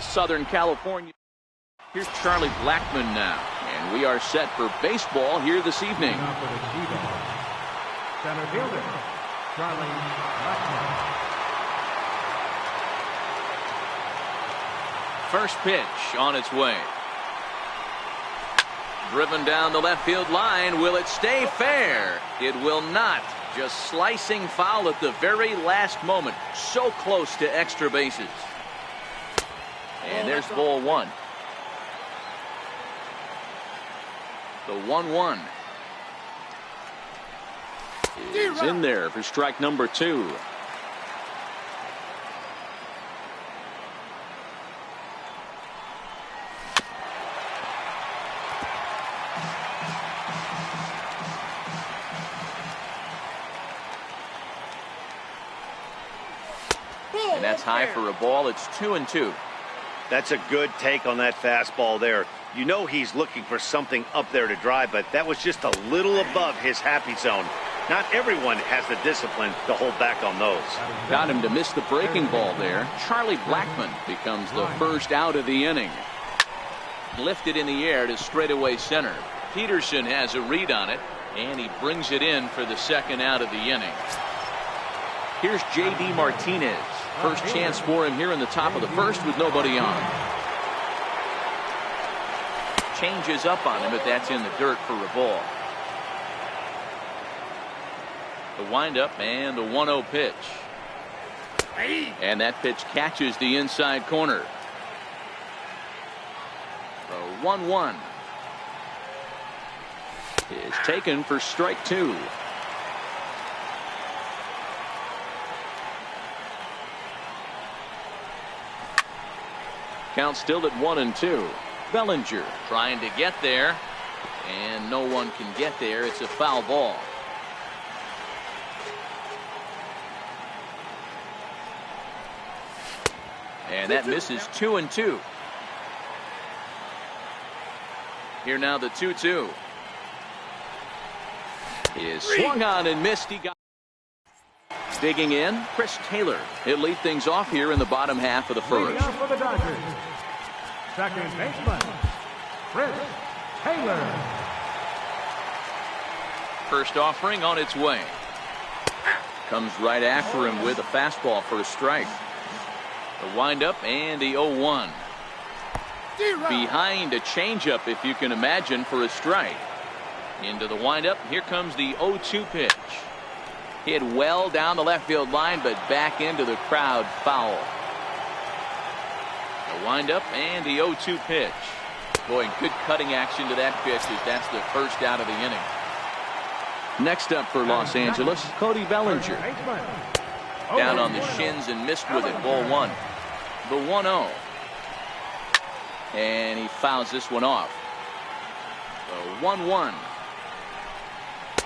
Southern California. Here's Charlie Blackmon now, and we are set for baseball here this evening. Now for the SeaDogs, center fielder, Charlie Blackmon. First pitch on its way. Driven down the left field line. Will it stay fair? It will not. Just slicing foul at the very last moment. So close to extra bases. And there's ball one. The 1-1 is in there for strike number 2. And that's high for a ball. It's 2-2. That's a good take on that fastball there. You know he's looking for something up there to drive, but that was just a little above his happy zone. Not everyone has the discipline to hold back on those. Got him to miss the breaking ball there. Charlie Blackmon becomes the first out of the inning. Lifted in the air to straightaway center. Peterson has a read on it, and he brings it in for the second out of the inning. Here's J.D. Martinez. First chance for him here in the top of the first with nobody on. Changes up on him, but that's in the dirt for a ball. The windup and the 1-0 pitch. And that pitch catches the inside corner. The 1-1 is taken for strike 2. Count still at 1-2. Bellinger trying to get there, and no one can get there. It's a foul ball. And that misses. 2-2. Here now the 2-2 is swung on and missed. He got digging in. Chris Taylor. He'll lead things off here in the bottom half of the first. For the Dodgers, second baseman, Chris Taylor. First offering on its way. Comes right after him with a fastball for a strike. The windup and the 0-1. Behind a changeup, if you can imagine, for a strike. Into the windup. Here comes the 0-2 pitch. Hit well down the left field line, but back into the crowd, foul. The windup and the 0-2 pitch. Boy, good cutting action to that pitch as that's the first out of the inning. Next up for Los Angeles, Cody Bellinger. Down on the shins and missed with it. Ball 1. The 1-0. And he fouls this one off. The 1-1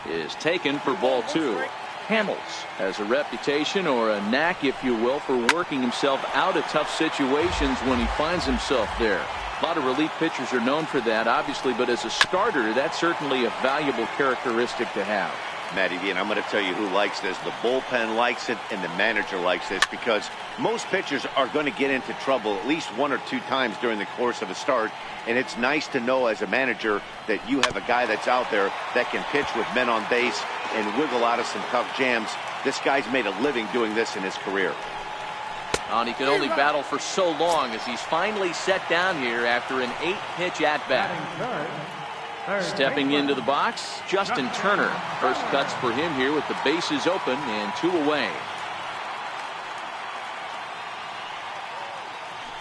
is taken for ball 2. Hamels has a reputation, or a knack if you will, for working himself out of tough situations when he finds himself there. A lot of relief pitchers are known for that, obviously, but as a starter, that's certainly a valuable characteristic to have. Matty V, and I'm going to tell you who likes this. The bullpen likes it, and the manager likes this, because most pitchers are going to get into trouble at least 1 or 2 times during the course of a start, and it's nice to know as a manager that you have a guy that's out there that can pitch with men on base and wiggle out of some tough jams. This guy's made a living doing this in his career. And he can only battle for so long as he's finally set down here after an 8-pitch at-bat. Stepping into the box, Justin Turner. First cuts for him here with the bases open and 2 away.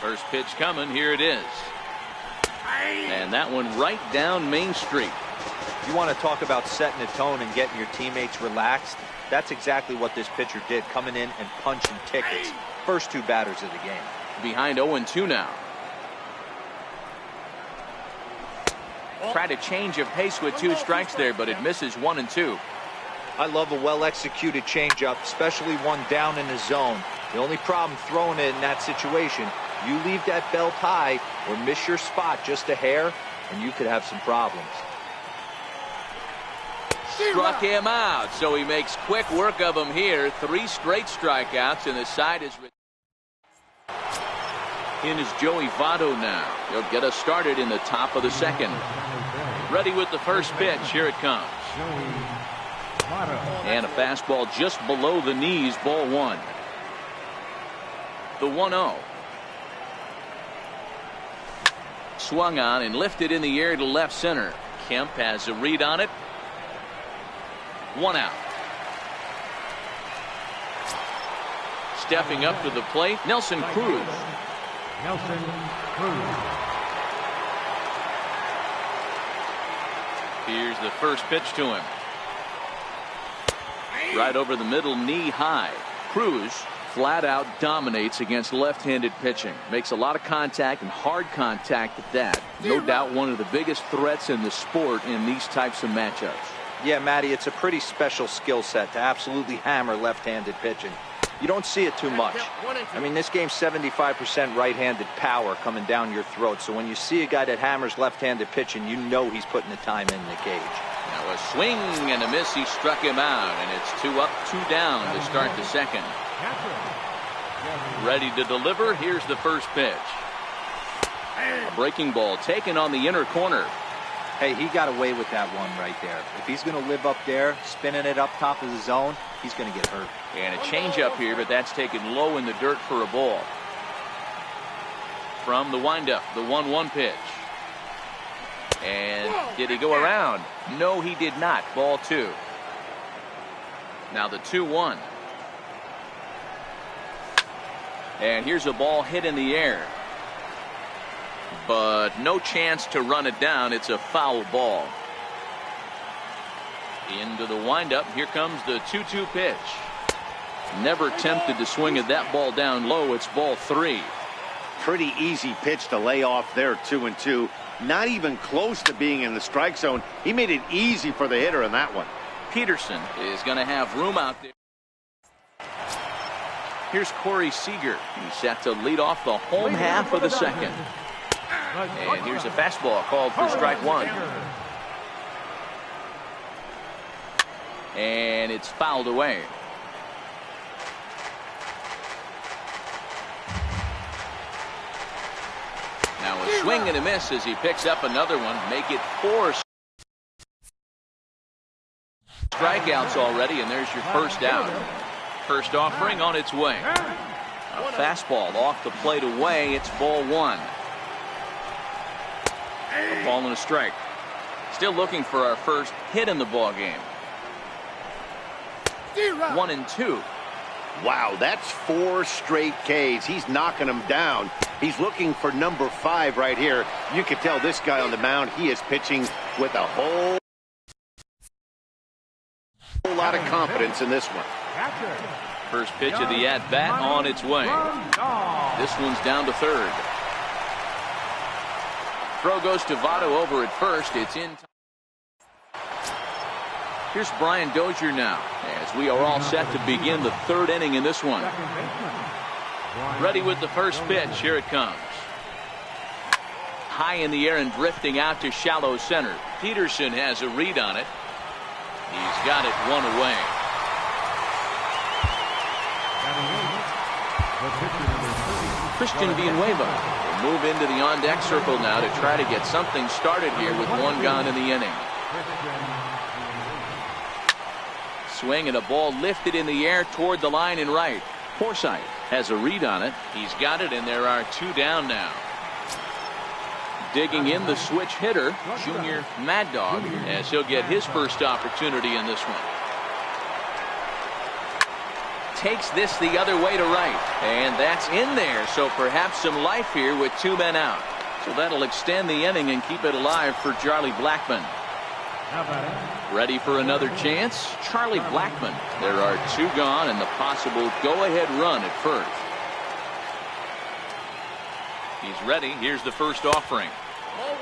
First pitch coming. Here it is. And that one right down Main Street. You want to talk about setting a tone and getting your teammates relaxed? That's exactly what this pitcher did, coming in and punching tickets. First 2 batters of the game. Behind 0-2 now. Try to change of pace with 2 strikes there, but it misses 1-2. I love a well-executed changeup, especially one down in the zone. The only problem throwing it in that situation, you leave that belt high or miss your spot just a hair, and you could have some problems. Struck him out, so he makes quick work of him here. 3 straight strikeouts, and the side is... In is Joey Votto now. He'll get us started in the top of the second. Ready with the first pitch. Here it comes. And a fastball just below the knees. Ball one. The 1-0. Swung on and lifted in the air to left center. Kemp has a read on it. 1 out. Stepping up to the plate, Nelson Cruz. Nelson Cruz. Here's the first pitch to him. Right over the middle, knee high. Cruz flat out dominates against left-handed pitching. Makes a lot of contact and hard contact at that. No doubt one of the biggest threats in the sport in these types of matchups. Yeah, Matty, it's a pretty special skill set to absolutely hammer left-handed pitching. You don't see it too much. I mean, this game's 75% right-handed power coming down your throat. So when you see a guy that hammers left-handed pitching, you know he's putting the time in the cage. Now a swing and a miss. He struck him out, and it's 2 up, 2 down to start the second. Ready to deliver. Here's the first pitch. A breaking ball taken on the inner corner. Hey, he got away with that one right there. If he's going to live up there, spinning it up top of the zone, he's going to get hurt. And a changeup here, but that's taken low in the dirt for a ball. From the windup, the 1-1 pitch. And did he go around? No, he did not. Ball 2. Now the 2-1. And here's a ball hit in the air. But no chance to run it down. It's a foul ball. Into the windup. Here comes the 2-2 pitch. Never tempted to swing at that ball down low. It's ball 3. Pretty easy pitch to lay off there, 2-2. Not even close to being in the strike zone. He made it easy for the hitter in that one. Peterson is going to have room out there. Here's Corey Seager. He's set to lead off the home half of the second. And here's a fastball called for strike 1. And it's fouled away. Now a swing and a miss as he picks up another one. Make it 4 strikeouts already, and there's your first out. First offering on its way. A fastball off the plate away. It's ball 1. A ball and a strike. Still looking for our first hit in the ball game. 1-2. Wow, that's 4 straight Ks. He's knocking them down. He's looking for number 5 right here. You can tell this guy on the mound, he is pitching with a whole lot of confidence in this one. First pitch of the at-bat on its way. This one's down to third. Throw goes to Votto over at first. It's in. Here's Brian Dozier now, as we are all set to begin the 3rd inning in this one. Ready with the first pitch. Here it comes. High in the air and drifting out to shallow center. Peterson has a read on it. He's got it 1 away. Christian Villanueva will move into the on-deck circle now to try to get something started here with 1 gone in the inning. Swing and a ball lifted in the air toward the line and right. Forsythe has a read on it. He's got it, and there are 2 down now. Digging in the switch hitter, Junior Mad Dog, as he'll get his first opportunity in this one. Takes this the other way to right, and that's in there, so perhaps some life here with 2 men out. So that'll extend the inning and keep it alive for Charlie Blackmon. Ready for another chance? Charlie Blackmon. There are 2 gone and the possible go-ahead run at first. He's ready. Here's the first offering.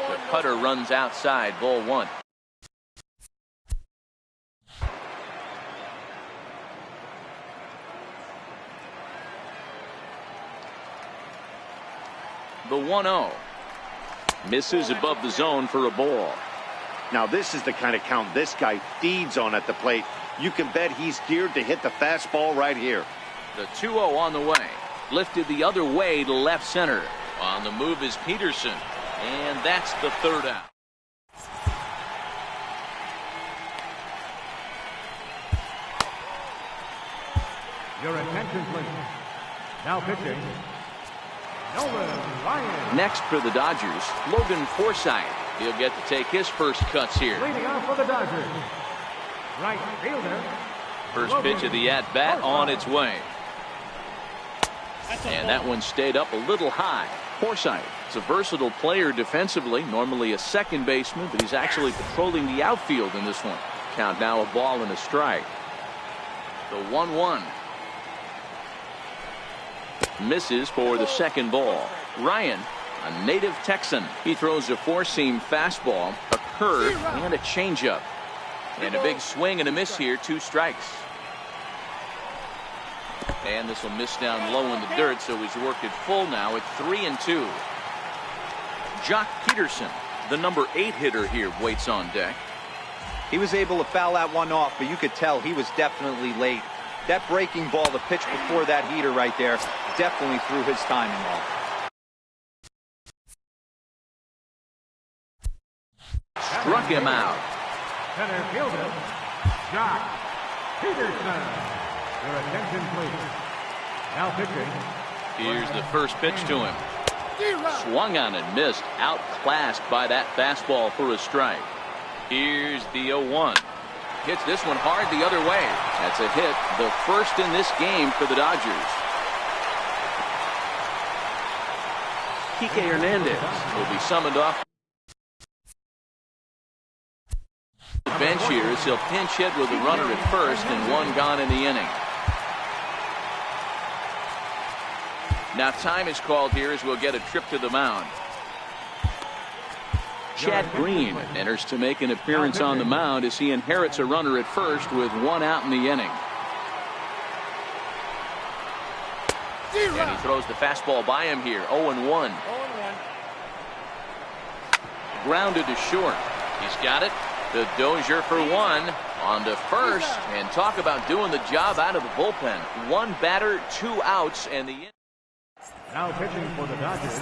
The cutter runs outside. Ball 1. The 1-0. Misses above the zone for a ball. Now this is the kind of count this guy feeds on at the plate. You can bet he's geared to hit the fastball right here. The 2-0 on the way. Lifted the other way to left center. On the move is Peterson, and that's the third out. Your attention, please. Now pitching, Nolan Ryan. Next for the Dodgers, Logan Forsythe. He'll get to take his first cuts here. Leading off for the Dodgers, right fielder. First pitch of the at-bat on its way. And that one stayed up a little high. Forsythe is a versatile player defensively, normally a second baseman, but he's actually patrolling the outfield in this one. Count now a ball and a strike. The 1-1. Misses for the second ball. Ryan, a native Texan. He throws a four-seam fastball, a curve, and a changeup. And a big swing and a miss here, 2 strikes. And this will miss down low in the dirt, so he's worked it full now at 3-2. Jock Peterson, the number 8 hitter here, waits on deck. He was able to foul that one off, but you could tell he was definitely late. That breaking ball, the pitch before that heater right there, definitely threw his timing off. Struck him out. Center fielder, Jock Peterson. Your attention, please. Now pitching. Here's the first pitch to him. Swung on and missed. Outclassed by that fastball for a strike. Here's the 0-1. Hits this one hard the other way. That's a hit. The first in this game for the Dodgers. Kike Hernandez will be summoned off the bench here as he'll pinch hit with a runner at first and 1 gone in the inning. Now time is called here as we'll get a trip to the mound. Chad Green enters to make an appearance on the mound as he inherits a runner at first with 1 out in the inning. And he throws the fastball by him here. 0-1. Grounded to short. He's got it. The Dozier for 1 on to first. And talk about doing the job out of the bullpen. 1 batter, 2 outs, and the inning. Now pitching for the Dodgers,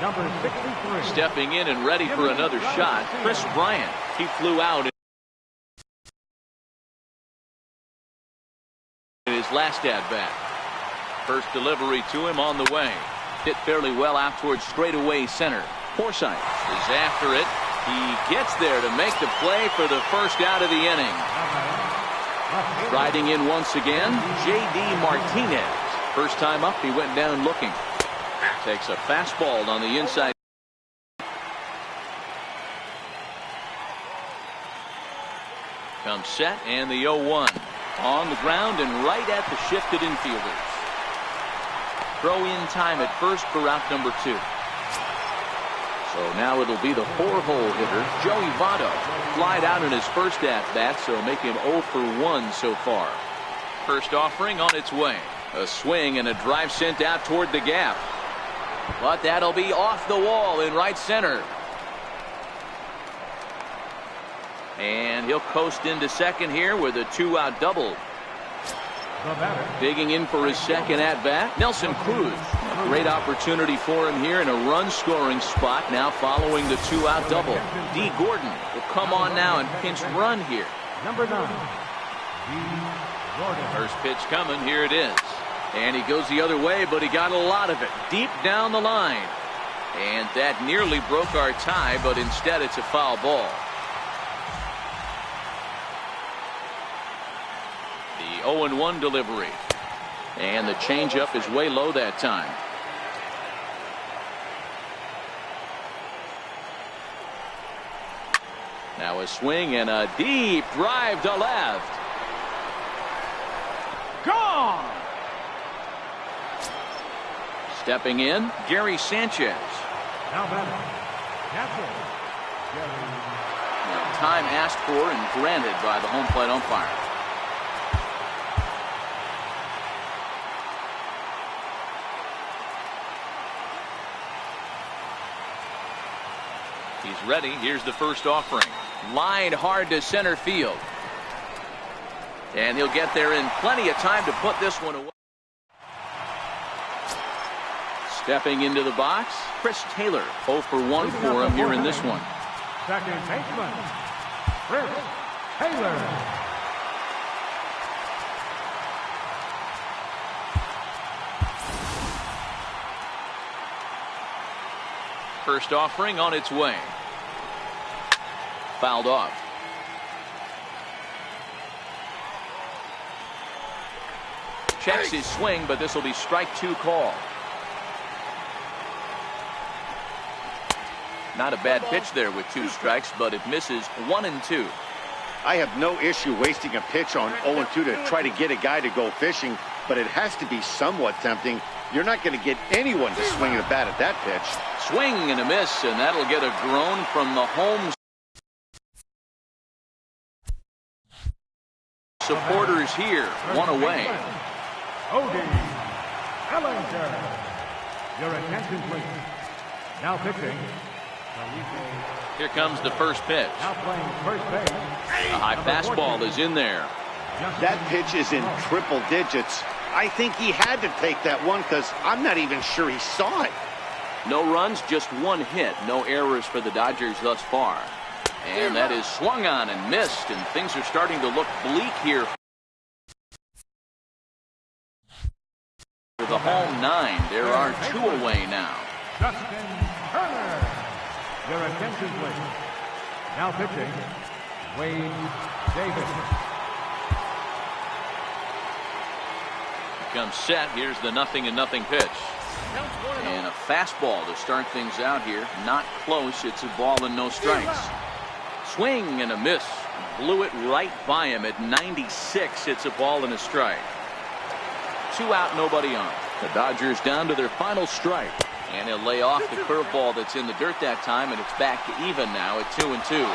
number 63. Stepping in and ready for another shot, Chris Bryant. He flew out in his last at-bat. First delivery to him on the way. Hit fairly well out towards straightaway center. Forsythe is after it. He gets there to make the play for the first out of the inning. Riding in once again, J.D. Martinez. First time up, he went down looking. Takes a fastball on the inside. Comes set and the 0-1. On the ground and right at the shifted infielders. Throw in time at first for route number 2. So now it'll be the 4-hole hitter, Joey Votto. Flied out in his first at-bat, so make him 0 for 1 so far. First offering on its way. A swing and a drive sent out toward the gap. But that'll be off the wall in right center. And he'll coast into second here with a 2-out double. Digging in for his second at-bat, Nelson Cruz. A great opportunity for him here in a run-scoring spot now following the 2-out double. D. Gordon will come on now and pinch run here. Number 9, D. Gordon. First pitch coming. Here it is. And he goes the other way, but he got a lot of it deep down the line. And that nearly broke our tie, but instead it's a foul ball. The 0-1 delivery. And the changeup is way low that time. Now a swing and a deep drive to left. Gone! Stepping in, Gary Sanchez. Now batting, catcher, Now, time asked for and granted by the home plate umpire. He's ready. Here's the first offering. Line hard to center field. And he'll get there in plenty of time to put this one away. Stepping into the box, Chris Taylor. 0 for 1 for him here in this one. Second baseman, Chris Taylor. First offering on its way. Fouled off. Checks his swing, but this will be strike 2 call. Not a bad pitch there with 2 strikes, but it misses 1 and 2. I have no issue wasting a pitch on 0-2 to try to get a guy to go fishing, but it has to be somewhat tempting. You're not going to get anyone to swing the bat at that pitch. Swing and a miss, and that'll get a groan from the home supporters here. 1 away. Odie Ellinger. Your attention, please. Now pitching. Here comes the first pitch. Now playing first base. A high fastball is in there. That pitch is in triple digits. I think he had to take that one because I'm not even sure he saw it. No runs, just 1 hit. No errors for the Dodgers thus far. And that is swung on and missed, and things are starting to look bleak here for the home 9. There are 2 away now. Justin Turner. Your attention, please. Now pitching, Wade Davis. Comes set. Here's the 0-0 pitch. And a fastball to start things out here. Not close. It's a ball and no strikes. Swing and a miss. Blew it right by him at 96. It's a ball and a strike. 2 out, nobody on. The Dodgers down to their final strike. And he'll lay off the curveball that's in the dirt that time, and it's back to even now at 2-2.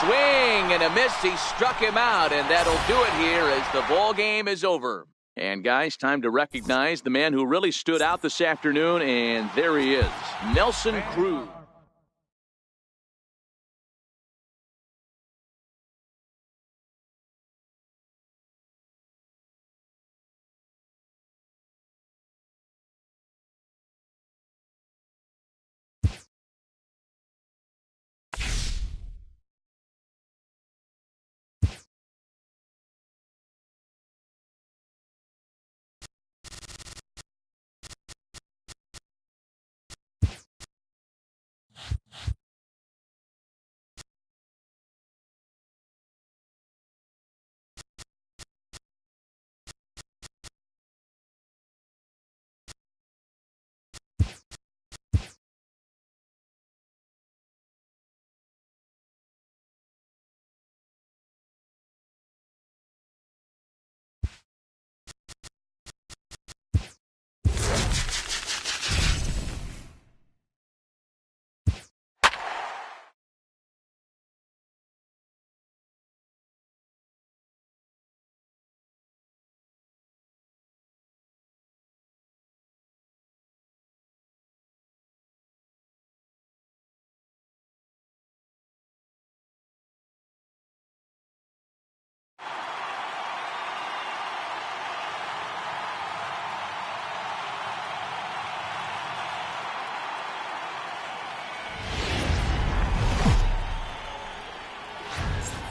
Swing and a miss. He struck him out, and that'll do it here as the ball game is over. And guys, time to recognize the man who really stood out this afternoon, and there he is, Nelson Cruz.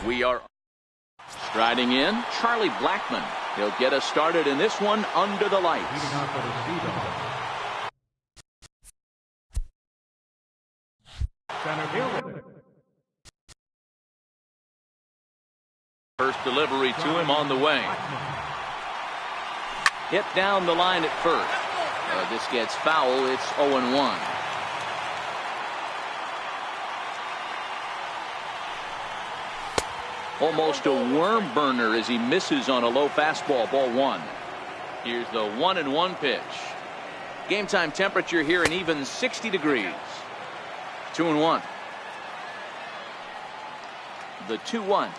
We are striding in, Charlie Blackmon. He'll get us started in this one under the lights. Leading off for the SeaDogs, center fielder. First delivery to him on the way. Hit down the line at first. This gets foul. It's 0-1. Almost a worm burner as he misses on a low fastball. Ball 1. Here's the 1-1 pitch. Game time temperature here an even 60 degrees. 2-1. The 2-1.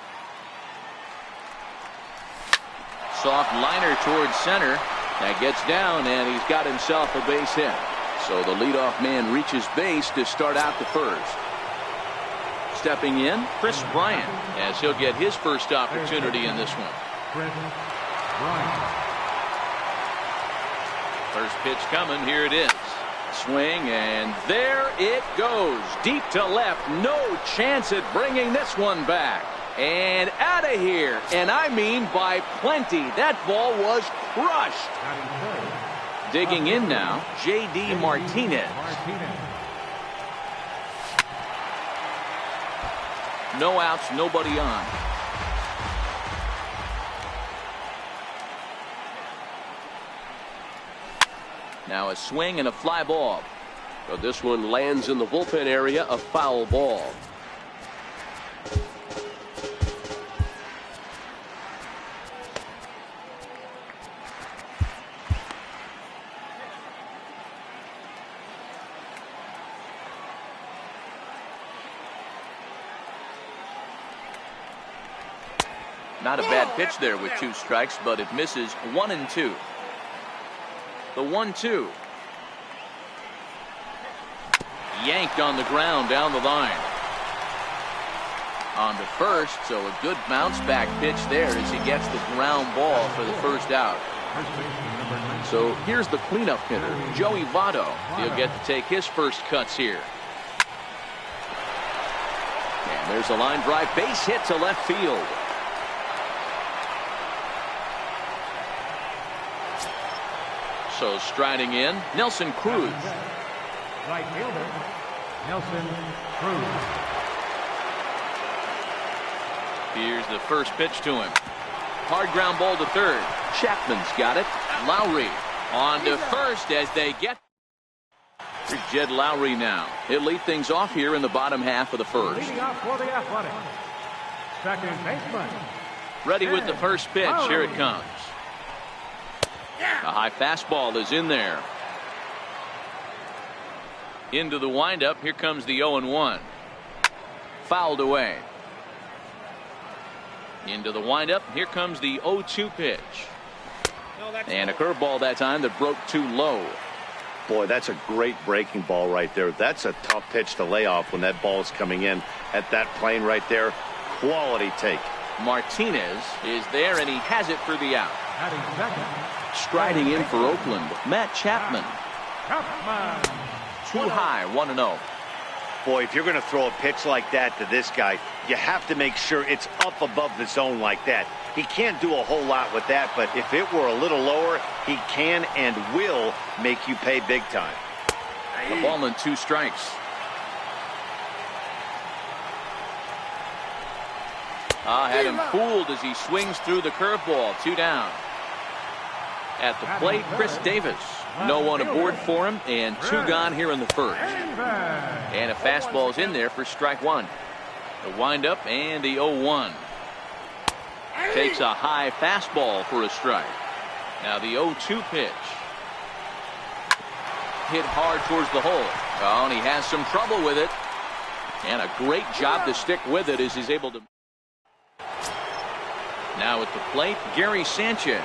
Soft liner towards center. That gets down, and he's got himself a base hit. So the leadoff man reaches base to start out the first. Stepping in, Chris Bryant, as he'll get his first opportunity in this one. Chris Bryant. First pitch coming. Here it is. Swing, and there it goes. Deep to left. No chance at bringing this one back. And out of here. And I mean by plenty. That ball was crushed. Digging in now, J.D. Martinez. No outs, nobody on. Now a swing and a fly ball. But this one lands in the bullpen area, a foul ball. Not a bad pitch there with 2 strikes, but it misses 1 and 2. The 1-2. Yanked on the ground down the line. On to first, so a good bounce back pitch there as he gets the ground ball for the first out. So here's the cleanup hitter, Joey Votto. He'll get to take his first cuts here. And there's a line drive, base hit to left field. So striding in, Nelson Cruz. Right fielder, Nelson Cruz. Here's the first pitch to him. Hard ground ball to third. Chapman's got it. Lowry on to first as they get. Here's Jed Lowry now. He'll lead things off here in the bottom half of the first. Leading off for the Athletics, second baseman. Ready with the first pitch. Here it comes. A high fastball is in there. Into the windup. Here comes the 0-1. Fouled away. Into the windup. Here comes the 0-2 pitch. And a curveball that time that broke too low. Boy, that's a great breaking ball right there. That's a tough pitch to lay off when that ball's coming in at that plane right there. Quality take. Martinez is there, and he has it for the out. Batting second. Striding in for Oakland, Matt Chapman. Too high, 1-0. Boy, if you're going to throw a pitch like that to this guy, you have to make sure it's up above the zone like that. He can't do a whole lot with that, but if it were a little lower, he can and will make you pay big time. A ball and 2 strikes. Had him fooled as he swings through the curveball. 2 down. At the plate, Chris Davis. No one aboard for him, and 2 gone here in the first. And a fastball's in there for strike 1. The windup and the 0-1. Takes a high fastball for a strike. Now the 0-2 pitch. Hit hard towards the hole. Oh, and he has some trouble with it. And a great job to stick with it as he's able to. Now at the plate, Gary Sanchez.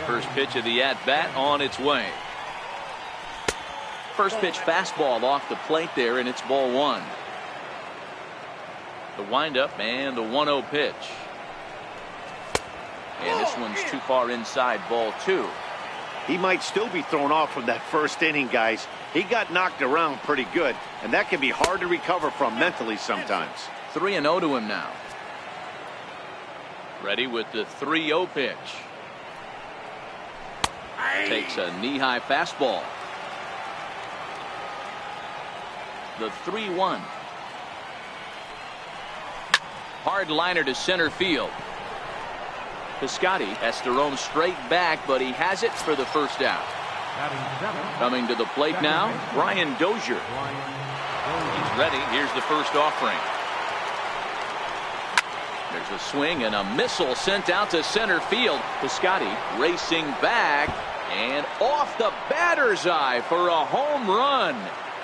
First pitch of the at-bat on its way. First pitch fastball off the plate there, and it's ball 1. The windup and the 1-0 pitch. And this one's too far inside, ball 2. He might still be thrown off from that first inning, guys. He got knocked around pretty good, and that can be hard to recover from mentally sometimes. 3-0 to him now. Ready with the 3-0 pitch. Takes a knee-high fastball. The 3-1. Hard liner to center field. Piscotty has to roam straight back, but he has it for the first out. Coming to the plate now, Brian Dozier. He's ready. Here's the first offering. There's a swing and a missile sent out to center field. Piscotty racing back and off the batter's eye for a home run.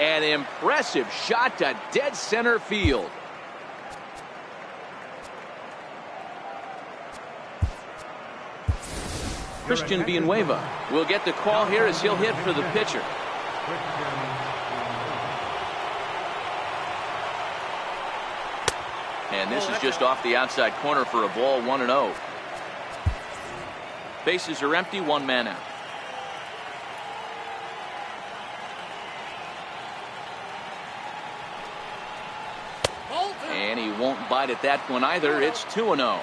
An impressive shot to dead center field. Christian Villanueva will get the call here as he'll hit for the pitcher. And this is just off the outside corner for a ball, 1-0. Bases are empty, 1 man out. won't bite at that one either. It's 2-0.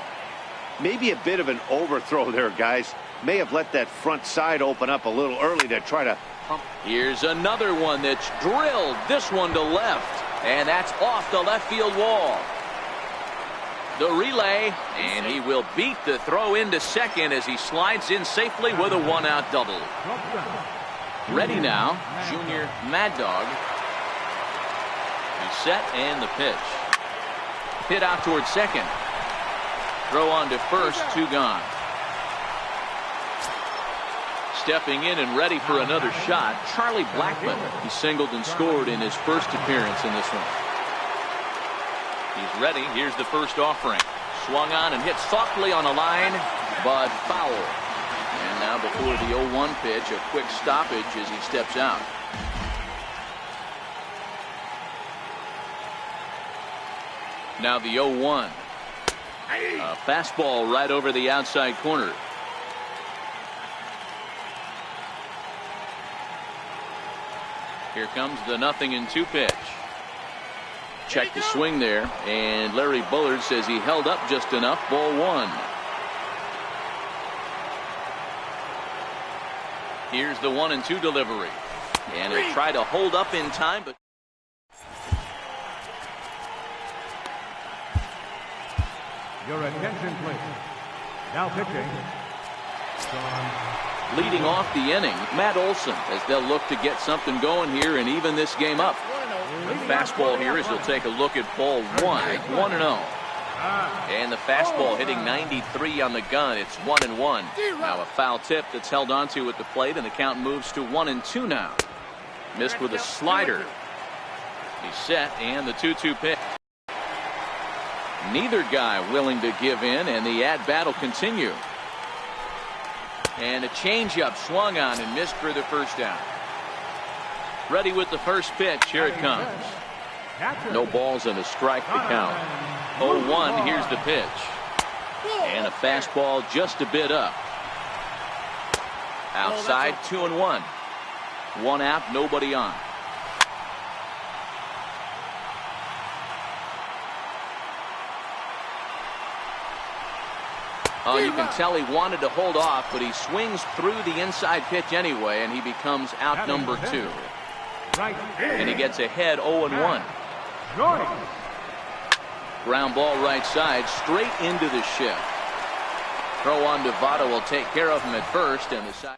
Maybe a bit of an overthrow there, guys. May have let that front side open up a little early to try to pump. Here's another one that's drilled. This one to left. And that's off the left field wall. The relay, and he will beat the throw into second as he slides in safely with a one-out double. Ready now, Junior Mad Dog. He's set and the pitch. Hit out towards second. Throw on to first, 2 gone. Stepping in and ready for another shot, Charlie Blackmon. He singled and scored in his first appearance in this one. He's ready. Here's the first offering. Swung on and hit softly on the line, but foul. And now before the 0-1 pitch, a quick stoppage as he steps out. Now the 0-1. A fastball right over the outside corner. Here comes the 0-2 pitch. Check the swing there, and Larry Bullard says he held up just enough. Ball 1. Here's the 1-2 delivery, and he'll try to hold up in time, but Your attention, please. Now pitching. leading off the inning, Matt Olson, as they'll look to get something going here and even this game up. The fastball here as he'll take a look at ball 1-0. And the fastball hitting 93 on the gun. It's 1-1. Now a foul tip that's held onto at the plate, and the count moves to 1-2 now. Missed with a slider. He's set, and the 2-2 pitch. Neither guy willing to give in, and the at-bat will continue. And a changeup swung on and missed for the first down. Ready with the first pitch. Here it comes. No balls and a strike to count. 0-1. Here's the pitch. And a fastball just a bit up. Outside, 2-1. One out, nobody on. Oh, you can tell he wanted to hold off, but he swings through the inside pitch anyway, and he becomes out number 2. And he gets ahead 0-1. Ground ball right side, straight into the shift. Throw on to Votto will take care of him at first, and the side.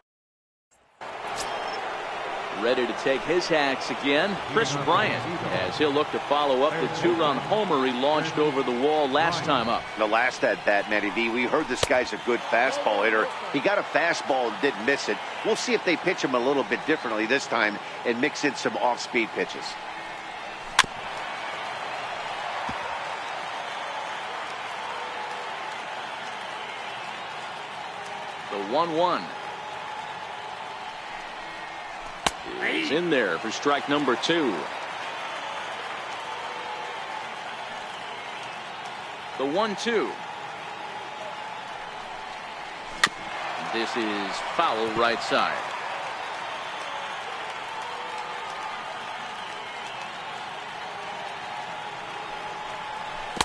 Ready to take his hacks again, Chris Bryant, as he'll look to follow up the 2-run homer he launched over the wall last time up. The last at bat, Matty V, we heard this guy's a good fastball hitter. He got a fastball and didn't miss it. We'll see if they pitch him a little bit differently this time and mix in some off-speed pitches. The 1-1. Is in there for strike number 2. The 1-2. This is foul right side.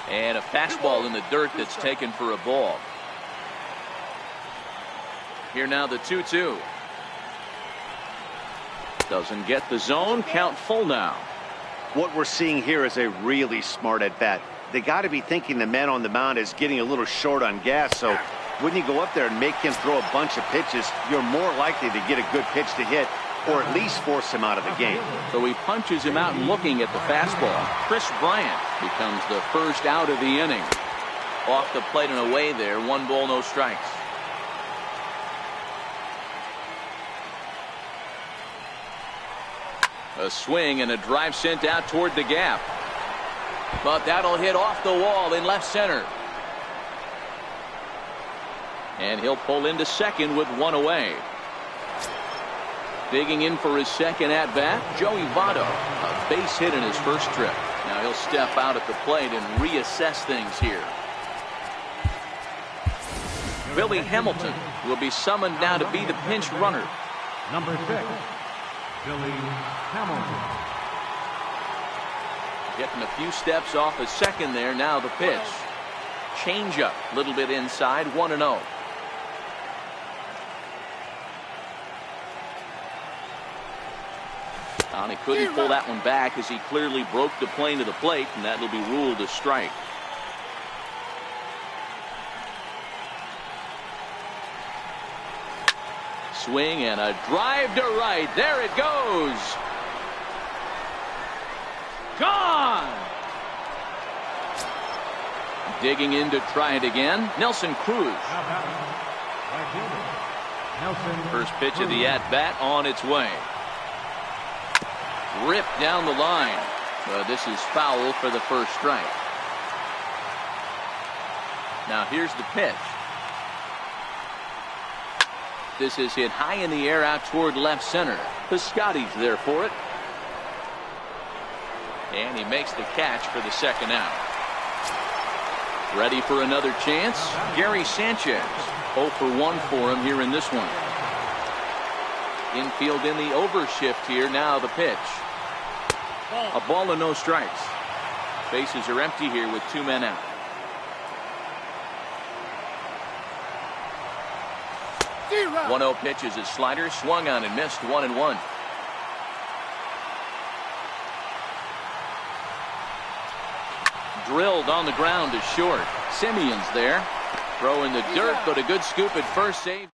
And a fastball in the dirt that's taken for a ball. Here now the 2-2. Doesn't get the zone. Count full now. What we're seeing here is a really smart at bat. They got to be thinking the man on the mound is getting a little short on gas, so when you go up there and make him throw a bunch of pitches, you're more likely to get a good pitch to hit, or at least force him out of the game. So he punches him out looking at the fastball. Chris Bryant becomes the first out of the inning. Off the plate and away there. 1 ball, no strikes. A swing and a drive sent out toward the gap. But that'll hit off the wall in left center. And he'll pull into second with 1 away. Digging in for his second at-bat, Joey Votto. A base hit in his first trip. Now he'll step out at the plate and reassess things here. Billy Hamilton will be summoned now to be the pinch runner. Number 6, Billy Hamilton. Getting a few steps off a second there. Now the pitch. Changeup, a little bit inside, 1-0. And he couldn't pull that one back as he clearly broke the plane to the plate, and that will be ruled a strike. Swing and a drive to right. There it goes. Gone. Digging in to try it again. Nelson Cruz. First pitch of the at-bat on its way. Ripped down the line. This is foul for the first strike. Now here's the pitch. This is hit high in the air out toward left center. Piscotty's there for it. And he makes the catch for the second out. Ready for another chance? Gary Sanchez. 0 for 1 for him here in this one. Infield in the overshift here. Now the pitch. A ball and no strikes. Bases are empty here with 2 men out. Zero. 1-0 pitch is his slider. Swung on and missed. 1-1. Drilled on the ground to short. Simeon's there. Throw in the dirt, but a good scoop at first. Save.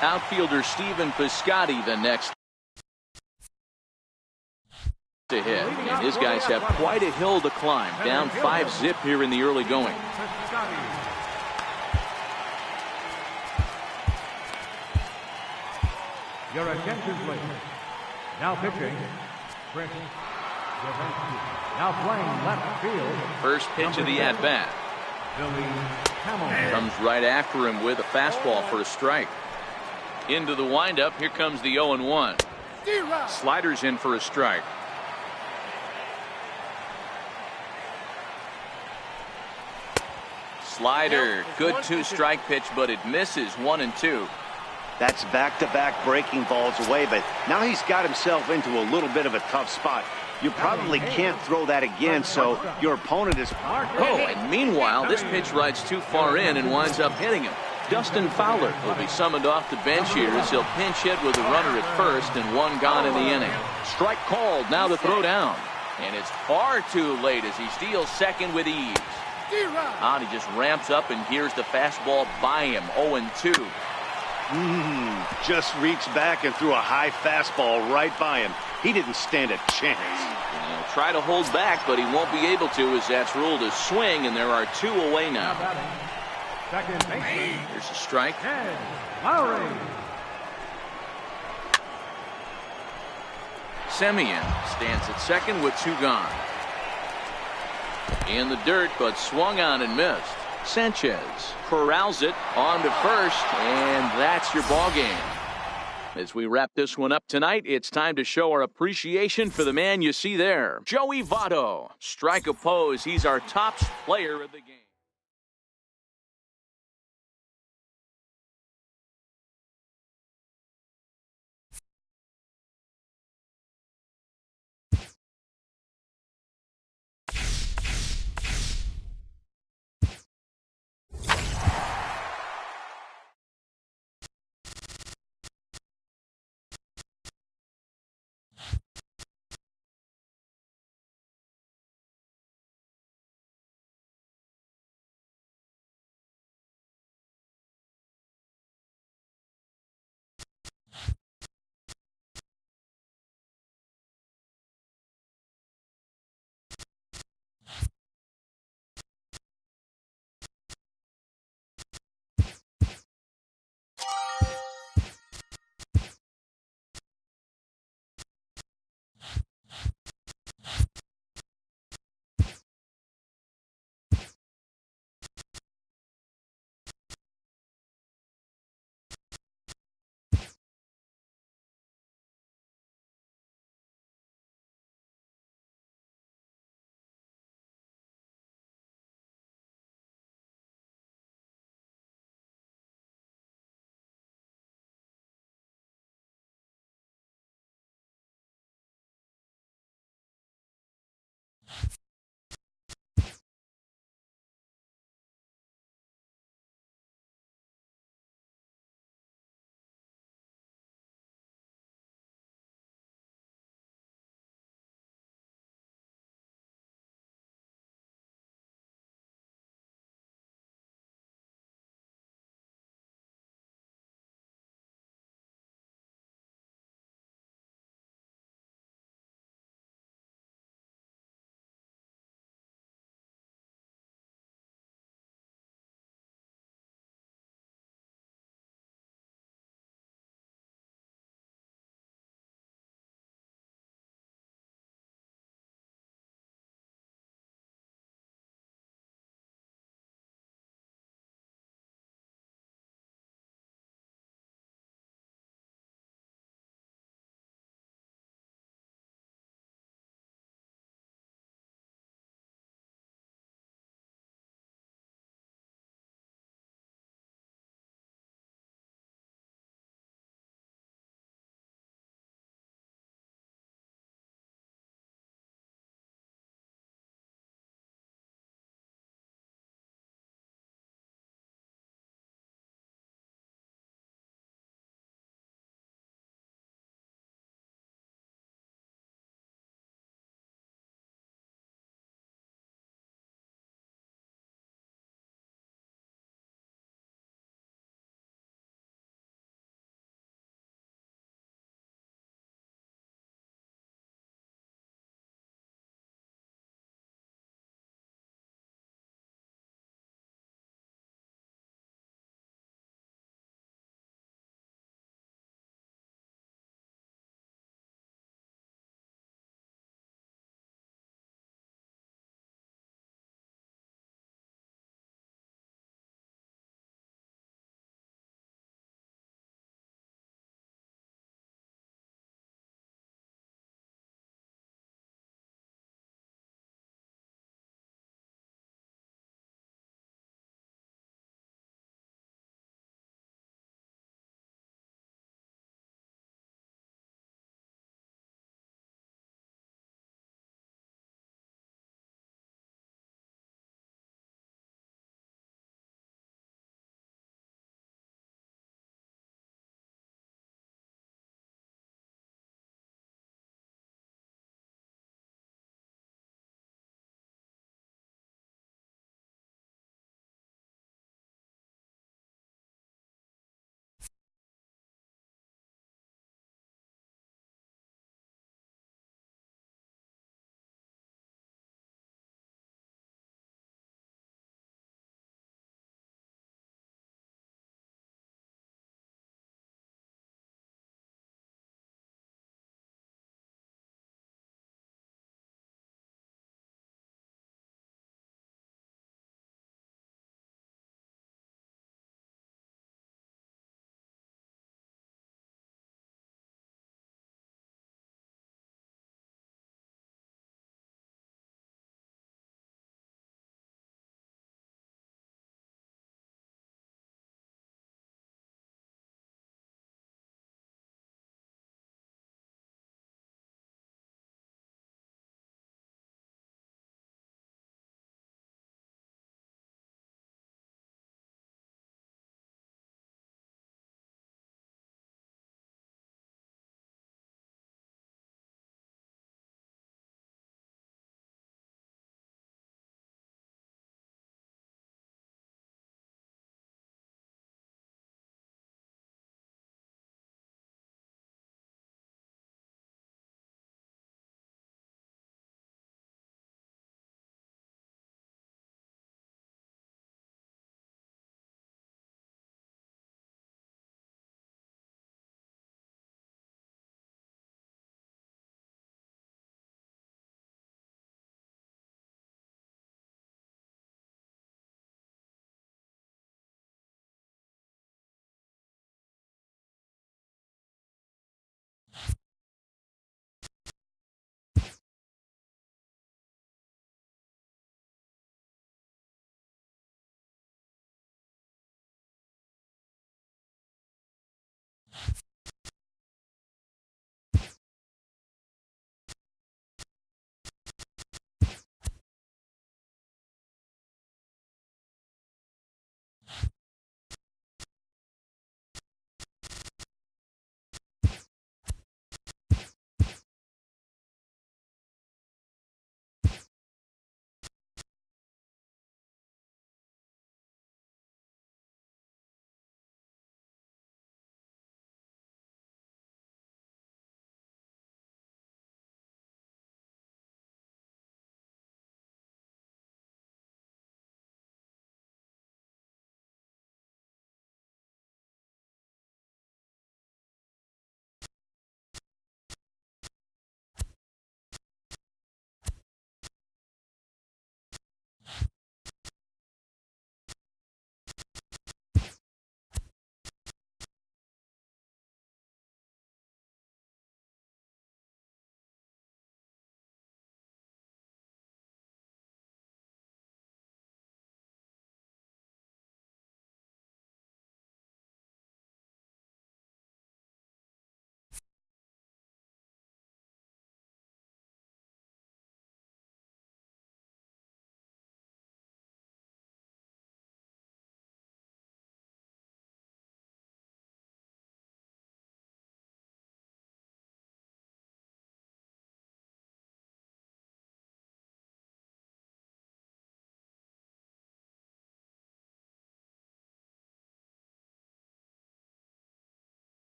Outfielder Stephen Piscotty the next to hit. And his guys have quite a hill to climb. Down 5-zip here in the early going. Your attention, please. Now pitching. Chris. Now playing left field. First pitch of the at-bat. Comes right after him with a fastball for a strike. Into the windup. Here comes the 0-1. Sliders in for a strike. Slider. Good 2-strike pitch, but it misses. 1-2. That's back-to-back breaking balls away, but now he's got himself into a little bit of a tough spot. You probably can't throw that again, so your opponent is... Oh, and meanwhile, this pitch rides too far in and winds up hitting him. Dustin Fowler will be summoned off the bench here as he'll pinch hit with a runner at first and 1 gone in the inning. Strike called. Now the throw down. And it's far too late as he steals second with ease. And he just ramps up and here's the fastball by him. 0-2. Just reached back and threw a high fastball right by him. He didn't stand a chance. He'll try to hold back, but he won't be able to as that's ruled a swing, and there are 2 away now. Second baseman. Here's a strike. Lowry. Semien stands at second with 2 gone. In the dirt, but swung on and missed. Sanchez corrals it on to first, and that's your ball game. As we wrap this one up tonight, it's time to show our appreciation for the man you see there, Joey Votto. Strike a pose. He's our top player of the game.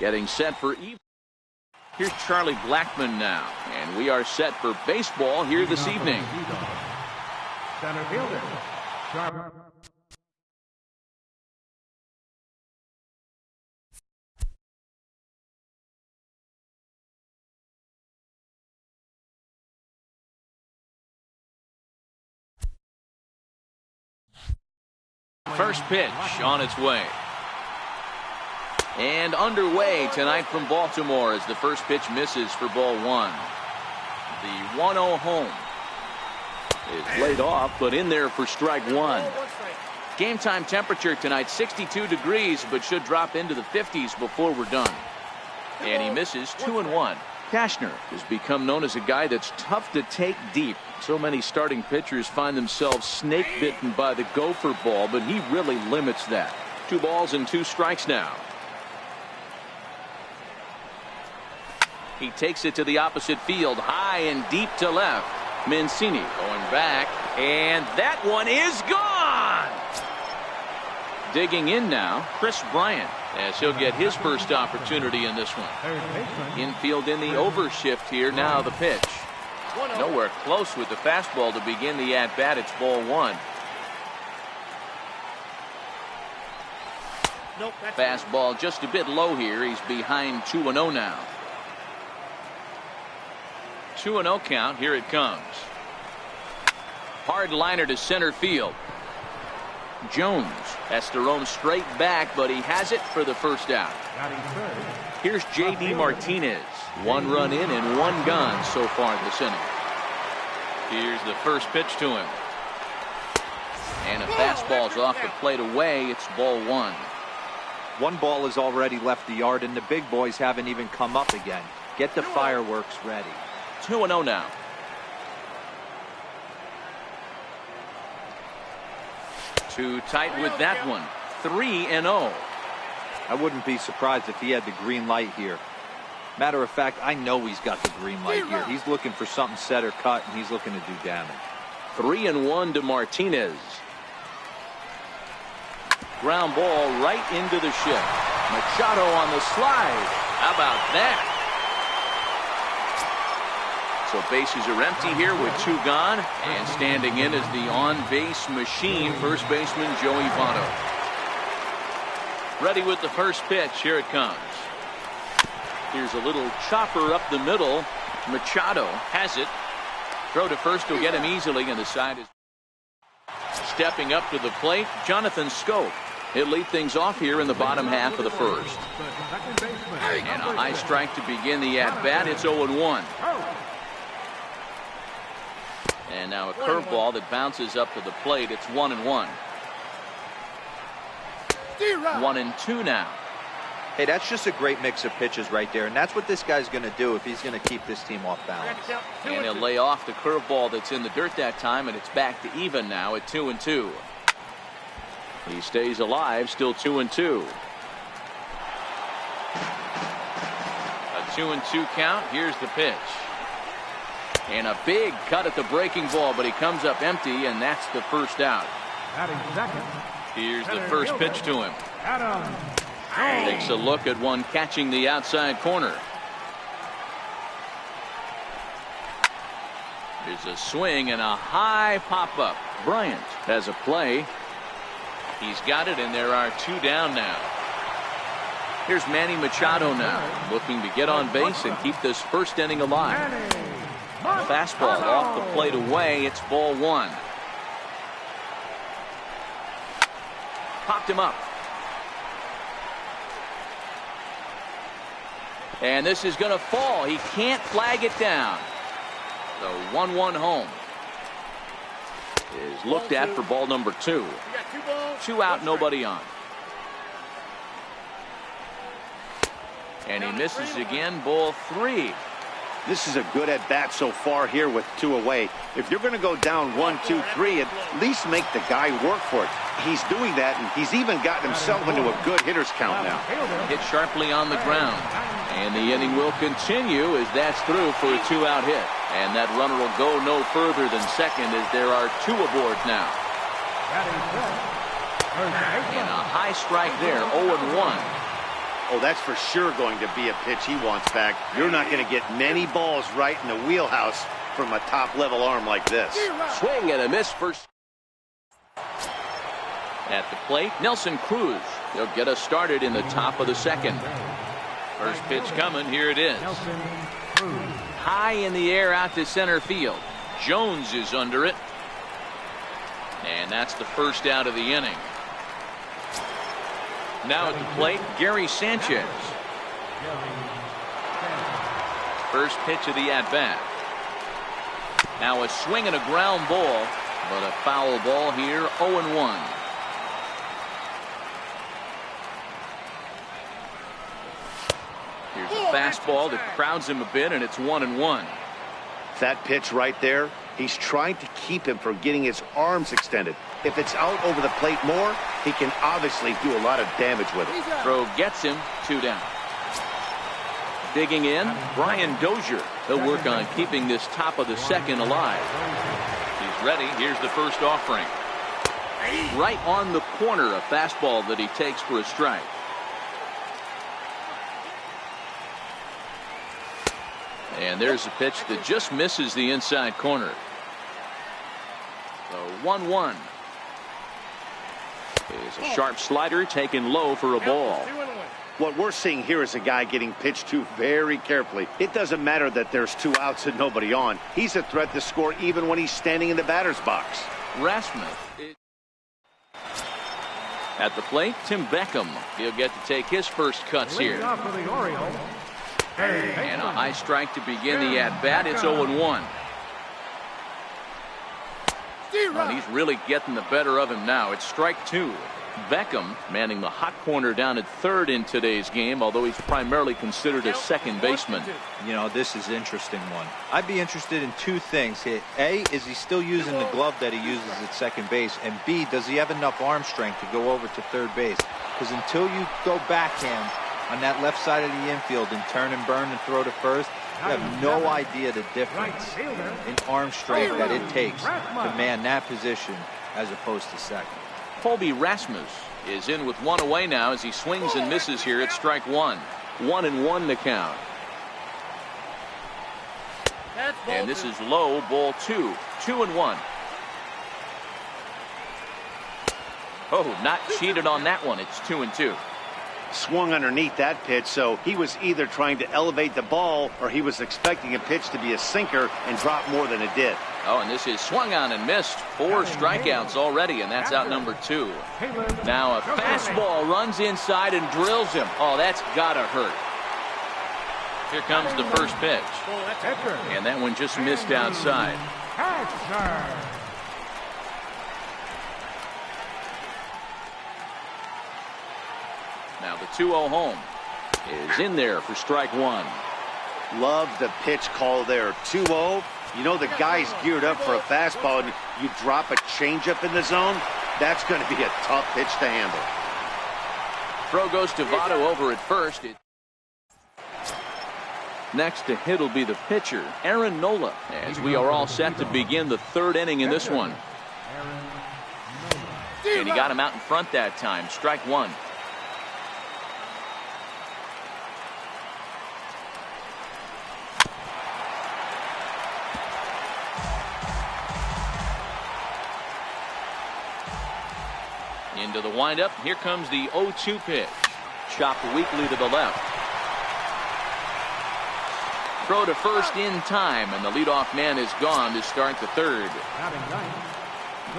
Getting set for even. Here's Charlie Blackmon now, and we are set for baseball here this evening. Center fielder, Sharp. First pitch on its way. And underway tonight from Baltimore as the first pitch misses for ball one. The 1-0 home is laid off, but in there for strike one. Game time temperature tonight 62 degrees, but should drop into the 50s before we're done. And he misses 2-1. Cashner has become known as a guy that's tough to take deep. So many starting pitchers find themselves snake bitten by the gopher ball, but he really limits that. 2 balls and 2 strikes now. He takes it to the opposite field, high and deep to left. Mancini going back, and that one is gone. Digging in now, Chris Bryant, as he'll get his first opportunity in this one. Infield in the overshift here. Now the pitch. Nowhere close with the fastball to begin the at-bat. It's ball one. Fastball just a bit low here. He's behind 2-0 now. 2-0 count. Here it comes. Hard liner to center field. Jones has to roam straight back, but he has it for the first out. Here's J.D. Martinez. 1 run in and 1 gone so far this inning. Here's the first pitch to him. And a fastball's off the plate away. It's ball one. 1 ball has already left the yard, and the big boys haven't even come up again. Get the fireworks ready. 2-0 now. Too tight with that one. 3-0. I wouldn't be surprised if he had the green light here. Matter of fact, I know he's got the green light here. He's looking for something set or cut, and he's looking to do damage. 3-1 to Martinez. Ground ball right into the shift. Machado on the slide. How about that? So bases are empty here with 2 gone, and standing in is the on-base machine, first baseman Joey Votto. Ready with the first pitch. Here it comes. Here's a little chopper up the middle. Machado has it. Throw to first will get him easily, and the side is stepping up to the plate. Jonathan Scope. He'll lead things off here in the bottom half of the first. And a high strike to begin the at-bat. It's 0-1. And now a curveball that bounces up to the plate. It's 1-1. 1-2 now. Hey, that's just a great mix of pitches right there, and that's what this guy's going to do if he's going to keep this team off balance. And he'll lay off the curveball that's in the dirt that time, and it's back to even now at 2-2. He stays alive, still 2-2. A 2-2 count. Here's the pitch. And a big cut at the breaking ball, but he comes up empty, and that's the first out. Here's the first pitch to him. Takes a look at one catching the outside corner. There's a swing and a high pop-up. Bryant has a play. He's got it, and there are 2 down now. Here's Manny Machado now, looking to get on base and keep this first inning alive. Fastball off the plate away. It's ball one. Popped him up. And this is going to fall. He can't flag it down. The 1-1 home is looked at for ball number 2. 2 out, nobody on. And he misses again, ball 3. This is a good at-bat so far here with 2 away. If you're going to go down 1, 2, 3, at least make the guy work for it. He's doing that, and he's even gotten himself into a good hitter's count now. Hit sharply on the ground. And the inning will continue as that's through for a 2-out hit. And that runner will go no further than second as there are 2 aboard now. And a high strike there, 0-1. Oh, that's for sure going to be a pitch he wants back. You're not going to get many balls right in the wheelhouse from a top-level arm like this. Swing and a miss first. At the plate, Nelson Cruz. He'll get us started in the top of the second. First pitch coming. Here it is. High in the air out to center field. Jones is under it. And that's the first out of the inning. Now at the plate, Gary Sanchez. First pitch of the at-bat. Now a swing and a ground ball, but a foul ball here, 0-1. Here's a fastball that crowds him a bit, and it's 1-1. That pitch right there, he's trying to keep him from getting his arms extended. If it's out over the plate more, he can obviously do a lot of damage with it. Throw gets him, 2 down. Digging in, Brian Dozier. He'll work on keeping this top of the second alive. He's ready. Here's the first offering. Right on the corner, a fastball that he takes for a strike. And there's a pitch that just misses the inside corner. So 1-1. Is a sharp slider taken low for a ball. What we're seeing here is a guy getting pitched to very carefully. It doesn't matter that there's 2 outs and nobody on. He's a threat to score even when he's standing in the batter's box. Rasmussen. At the plate, Tim Beckham. He'll get to take his first cuts here. And a high strike to begin the at-bat. It's 0-1. Well, he's really getting the better of him now. It's strike 2. Beckham manning the hot corner down at third in today's game, although he's primarily considered a second baseman. You know, this is an interesting one. I'd be interested in 2 things. A, is he still using the glove that he uses at second base? And B, does he have enough arm strength to go over to third base? Because until you go backhand on that left side of the infield and turn and burn and throw to first, you have no idea the difference in arm strength that it takes to man that position as opposed to second. Colby Rasmussen is in with 1 away now as he swings and misses here at strike 1. 1-1 the count. And this is low, ball 2. 2-1. Oh, not cheated on that one. It's 2-2. Swung underneath that pitch, so he was either trying to elevate the ball or he was expecting a pitch to be a sinker and drop more than it did. Oh, and this is swung on and missed. 4 strikeouts already, and that's out number 2. Now a fastball runs inside and drills him. Oh, that's gotta hurt. Here comes the first pitch. And that one just missed outside. Now the 2-0 home is in there for strike 1. Love the pitch call there. 2-0. You know the guy's geared up for a fastball, and you drop a changeup in the zone. That's going to be a tough pitch to handle. Throw goes to Votto over at first. Next to hit will be the pitcher, Aaron Nola, as we are all set to begin the 3rd inning in this one. And he got him out in front that time. Strike 1. Into the windup. Here comes the 0-2 pitch. Chopped weakly to the left. Throw to first in time, and the leadoff man is gone to start the 3rd.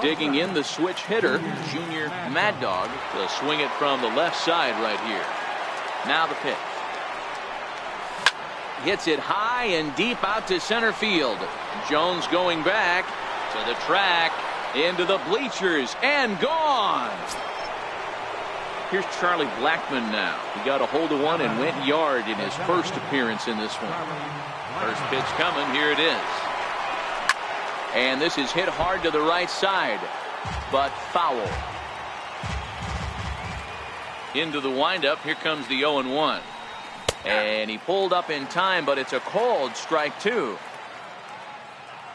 Digging in the switch hitter, Junior Mad Dog. They'll swing it from the left side right here. Now the pitch. Hits it high and deep out to center field. Jones going back to the track, into the bleachers, and gone. Here's Charlie Blackmon now. He got a hold of one and went yard in his first appearance in this one. First pitch coming. Here it is. And this is hit hard to the right side, but foul. Into the windup. Here comes the 0-1. And he pulled up in time, but it's a called strike 2.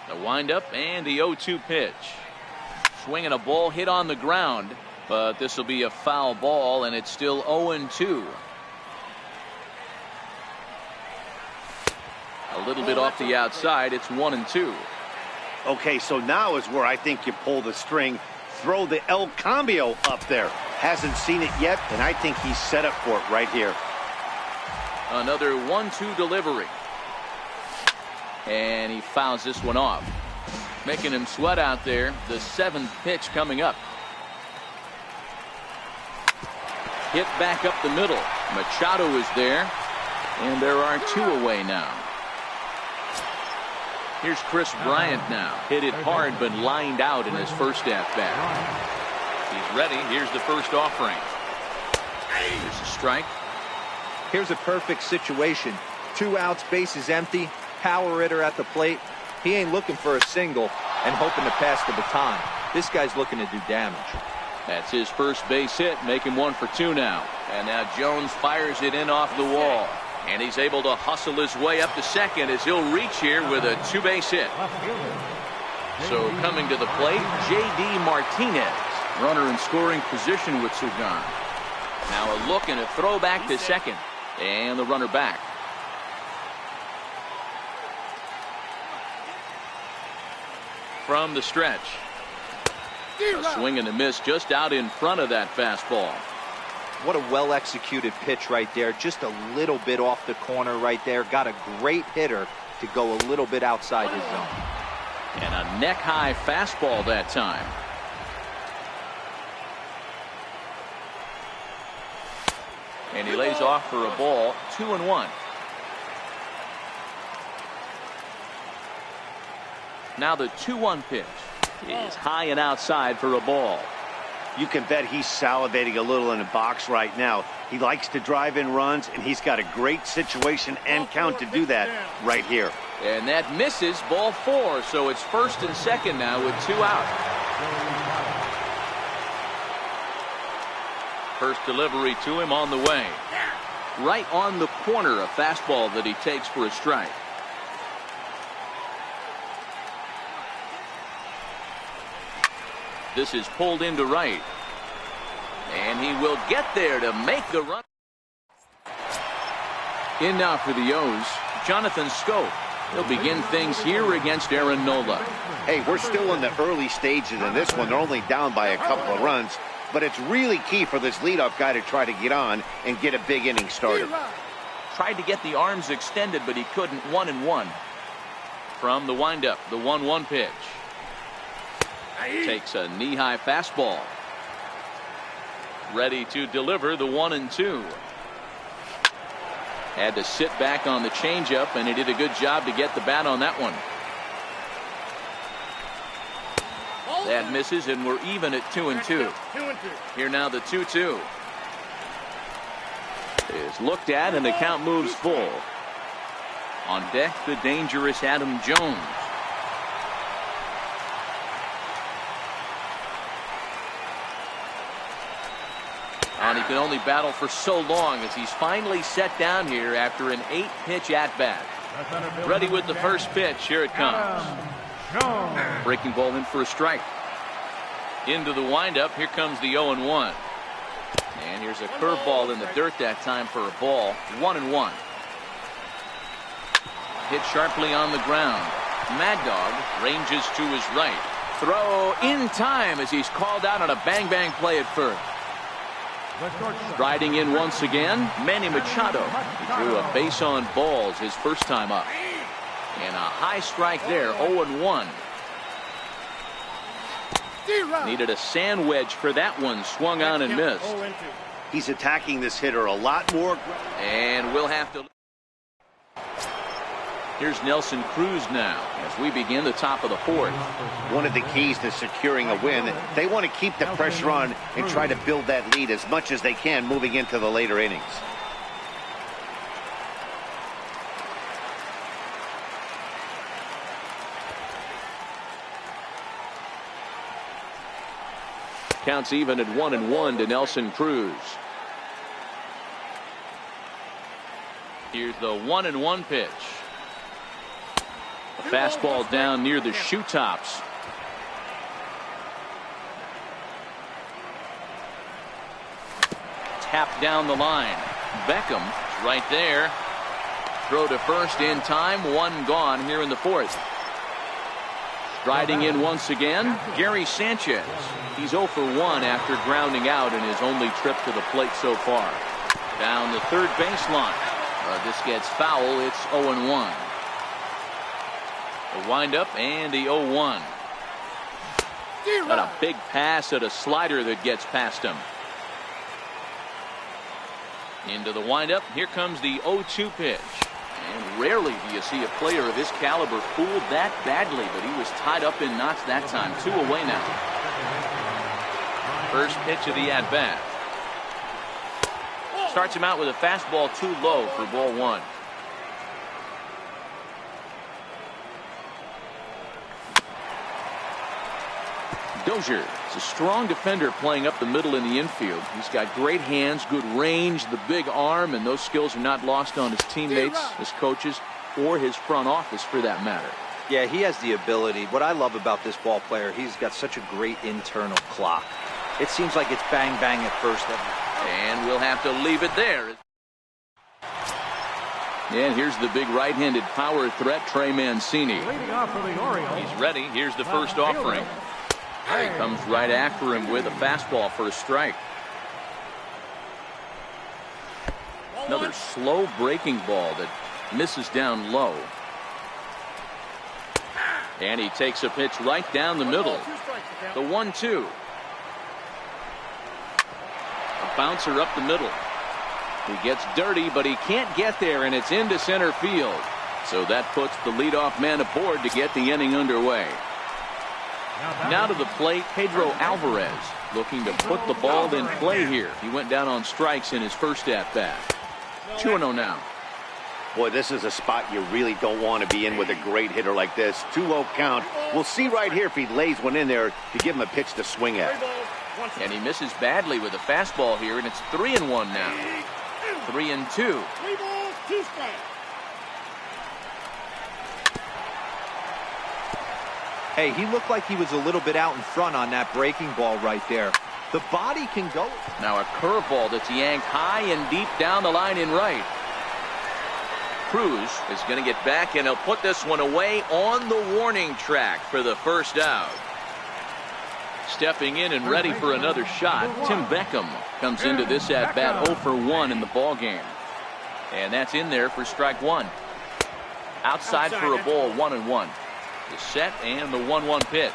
The windup and the 0-2 pitch. Swinging a ball hit on the ground, but this will be a foul ball, and it's still 0-2. little bit off the outside. It's 1-2. Okay, so now is where I think you pull the string. Throw the El Cambio up there. Hasn't seen it yet, and I think he's set up for it right here. Another 1-2 delivery. And he fouls this one off. Making him sweat out there. The 7th pitch coming up. Hit back up the middle. Machado is there. And there are 2 away now. Here's Chris Bryant now. Hit it hard but lined out in his first at-bat. He's ready. Here's the first offering. Here's a strike. Here's a perfect situation. 2 outs, bases empty. Power hitter at the plate. He ain't looking for a single and hoping to pass the baton. This guy's looking to do damage. That's his first base hit, making 1 for 2 now. And now Jones fires it in off the wall. And he's able to hustle his way up to second as he'll reach here with a 2-base hit. So coming to the plate, J.D. Martinez. Runner in scoring position with Sugan. Now a look and a throw back to second. And the runner back. From the stretch. A swing and a miss just out in front of that fastball. What a well-executed pitch right there. Just a little bit off the corner right there. Got a great hitter to go a little bit outside his zone. And a neck-high fastball that time. And he lays off for a ball. 2-1. Now the 2-1 pitch is high and outside for a ball. You can bet he's salivating a little in the box right now. He likes to drive in runs, and he's got a great situation and count to do that right here. And that misses, ball 4. So it's first and second now with 2 out. First delivery to him on the way. Right on the corner, a fastball that he takes for a strike. This is pulled into right. And he will get there to make the run. In now for the O's, Jonathan Scope. He'll begin things here against Aaron Nola. Hey, we're still in the early stages in this one. They're only down by a couple of runs. But it's really key for this leadoff guy to try to get on and get a big inning started. Tried to get the arms extended, but he couldn't. 1-1. From the windup, the 1-1 pitch. Takes a knee-high fastball. Ready to deliver the 1-2. Had to sit back on the changeup, and he did a good job to get the bat on that one. That misses, and we're even at 2-2. Here now the 2-2 is looked at, and the count moves full. On deck, the dangerous Adam Jones. And he can only battle for so long as he's finally set down here after an 8-pitch at-bat. Ready with the first pitch. Here it comes. Breaking ball in for a strike. Into the windup. Here comes the 0-1. And here's a curveball in the dirt that time for a ball. 1-1. Hit sharply on the ground. Mad Dog ranges to his right. Throw in time as he's called out on a bang-bang play at first. Riding in once again, Manny Machado. He drew a base on balls his first time up. And a high strike there, 0-1. Needed a sand wedge for that one, swung on and missed. He's attacking this hitter a lot more. And we'll have to. Here's Nelson Cruz now as we begin the top of the 4th. One of the keys to securing a win, they want to keep the pressure on and try to build that lead as much as they can moving into the later innings. Counts even at 1-1 to Nelson Cruz. Here's the 1-1 pitch. A fastball down near the shoe tops. Tapped down the line. Beckham right there. Throw to first in time. One gone here in the fourth. Striding in once again, Gary Sanchez. He's 0 for 1 after grounding out in his only trip to the plate so far. Down the third baseline. This gets foul. It's 0-1. A windup and the 0-1. Got a big pass at a slider that gets past him. Into the windup. Here comes the 0-2 pitch. And rarely do you see a player of his caliber fooled that badly, but he was tied up in knots that time. 2 away now. First pitch of the at-bat. Starts him out with a fastball too low for ball 1. Dozier is a strong defender playing up the middle in the infield. He's got great hands, good range, the big arm, and those skills are not lost on his teammates, his coaches, or his front office for that matter. Yeah, he has the ability. What I love about this ball player, he's got such a great internal clock. It seems like it's bang bang at first. And we'll have to leave it there. And here's the big right-handed power threat, Trey Mancini. Leading off for the Orioles. He's ready. Here's the first offering. He comes right after him with a fastball for a strike. Another slow breaking ball that misses down low. And he takes a pitch right down the middle. The 1-2. A bouncer up the middle. He gets dirty, but he can't get there, and it's into center field. So that puts the leadoff man aboard to get the inning underway. Now to the plate, Pedro Alvarez, looking to put the ball in play here. He went down on strikes in his first at-bat. 2-0 now. Boy, this is a spot you really don't want to be in with a great hitter like this. 2-0 count. We'll see right here if he lays one in there to give him a pitch to swing at. And he misses badly with a fastball here, and it's 3-1 now. 3-2. 3 balls, 2 strikes. Hey, he looked like he was a little bit out in front on that breaking ball right there. The body can go. Now a curveball that's yanked high and deep down the line in right. Cruz is going to get back, and he'll put this one away on the warning track for the first out. Stepping in and ready for another shot, Tim Beckham comes into this at-bat 0 for 1 in the ballgame. And that's in there for strike 1. Outside for a ball, 1-1. The set and the 1-1 pitch.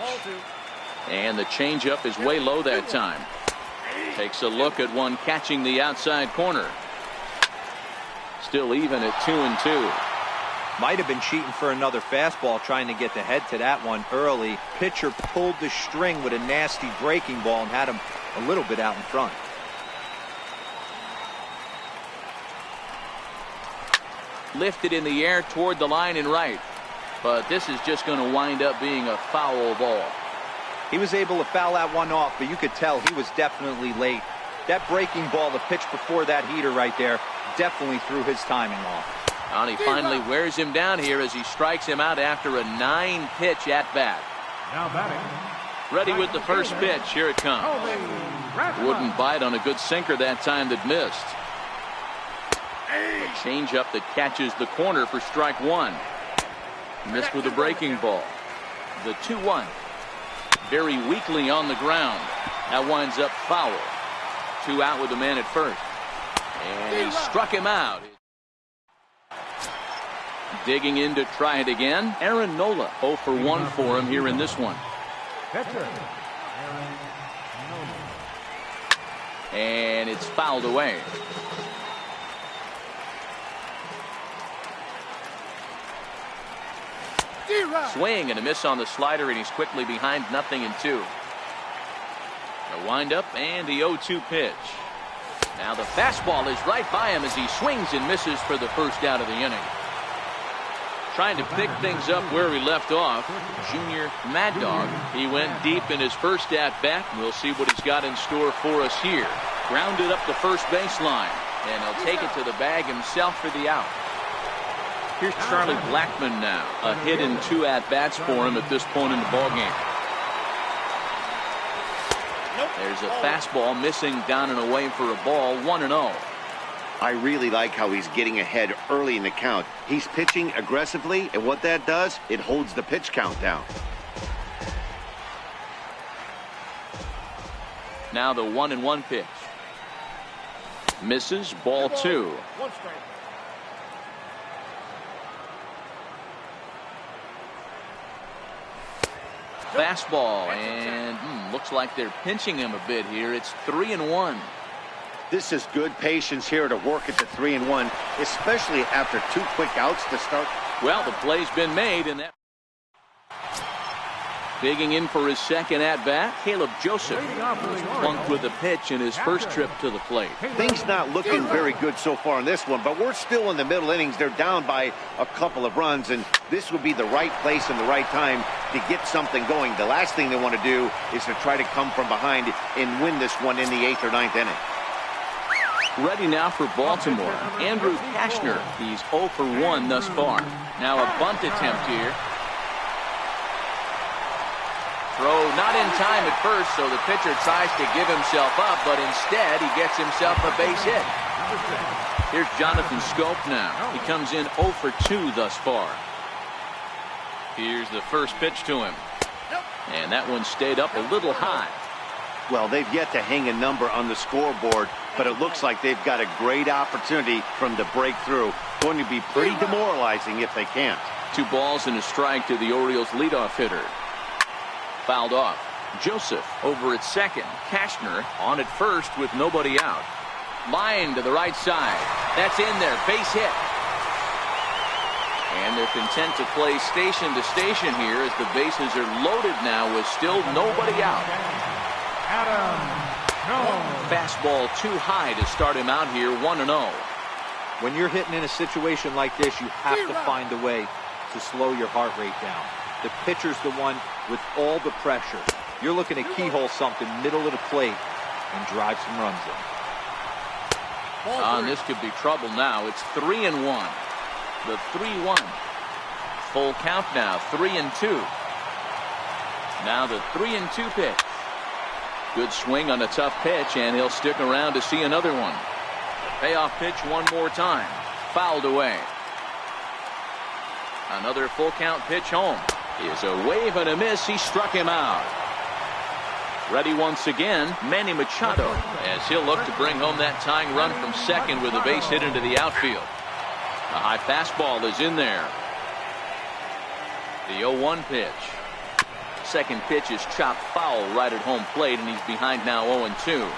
And the changeup is way low that time. Takes a look at one catching the outside corner. Still even at 2-2. Might have been cheating for another fastball, trying to get the head to that one early. Pitcher pulled the string with a nasty breaking ball and had him a little bit out in front. Lifted in the air toward the line in right. But this is just going to wind up being a foul ball. He was able to foul that one off, but you could tell he was definitely late. That breaking ball, the pitch before that heater right there, definitely threw his timing off. And he finally wears him down here as he strikes him out after a 9-pitch at-bat. Now batting. Ready with the first pitch. Here it comes. Wouldn't bite on a good sinker that time that missed. A changeup that catches the corner for strike 1. Missed with a breaking ball. The 2-1. Very weakly on the ground. That winds up foul. 2 out with the man at first. And he struck him out. Digging in to try it again. Aaron Nola 0 for 1 for him here in this one. And it's fouled away. Swing and a miss on the slider, and he's quickly behind 0-2. The windup and the 0-2 pitch. Now the fastball is right by him as he swings and misses for the first out of the inning. Trying to pick things up where he left off, Junior Mad Dog. He went deep in his first at-bat. We'll see what he's got in store for us here. Grounded up the first baseline, and he'll take it to the bag himself for the out. Here's Charlie Blackmon now. A hit in 2 at-bats for him at this point in the ballgame. There's a fastball missing down and away for a ball. 1-0. I really like how he's getting ahead early in the count. He's pitching aggressively, and what that does, it holds the pitch count down. Now the 1-1 pitch. Misses, ball 2. Fastball, and looks like they're pinching him a bit here. It's 3-1. This is good patience here to work at the 3-1, especially after 2 quick outs to start. Well, the play's been made, and that. Digging in for his second at-bat, Caleb Joseph plunked with a pitch in his first trip to the plate. Things not looking very good so far in this one, but we're still in the middle innings. They're down by a couple of runs, and this would be the right place and the right time to get something going. The last thing they want to do is to try to come from behind and win this one in the 8th or 9th inning. Ready now for Baltimore, Andrew Kashner. He's 0 for 1 thus far. Now a bunt attempt here. Throw not in time at first, so the pitcher tries to give himself up, but instead he gets himself a base hit. Here's Jonathan Scope now. He comes in 0 for 2 thus far. Here's the first pitch to him. And that one stayed up a little high. Well, they've yet to hang a number on the scoreboard, but it looks like they've got a great opportunity from the breakthrough. Going to be pretty demoralizing if they can't. 2 balls and a strike to the Orioles leadoff hitter. Fouled off. Joseph over at second. Kashner on at first with nobody out. Line to the right side. That's in there. Base hit. And they're content to play station to station here as the bases are loaded now with still nobody out. Fastball too high to start him out here, 1-0. When you're hitting in a situation like this, you have to find a way to slow your heart rate down. The pitcher's the one with all the pressure. You're looking to keyhole something middle of the plate and drive some runs in. And this could be trouble now. It's 3-1. The 3-1. Full count now, 3-2. Now the 3-2 pitch. Good swing on a tough pitch, and he'll stick around to see another one. Payoff pitch one more time. Fouled away. Another full count pitch home. Is a wave and a miss. He struck him out. Ready once again, Manny Machado, as he'll look to bring home that tying run from second with a base hit into the outfield. A high fastball is in there. The 0-1 pitch. Second pitch is chopped foul right at home plate, and he's behind now 0-2.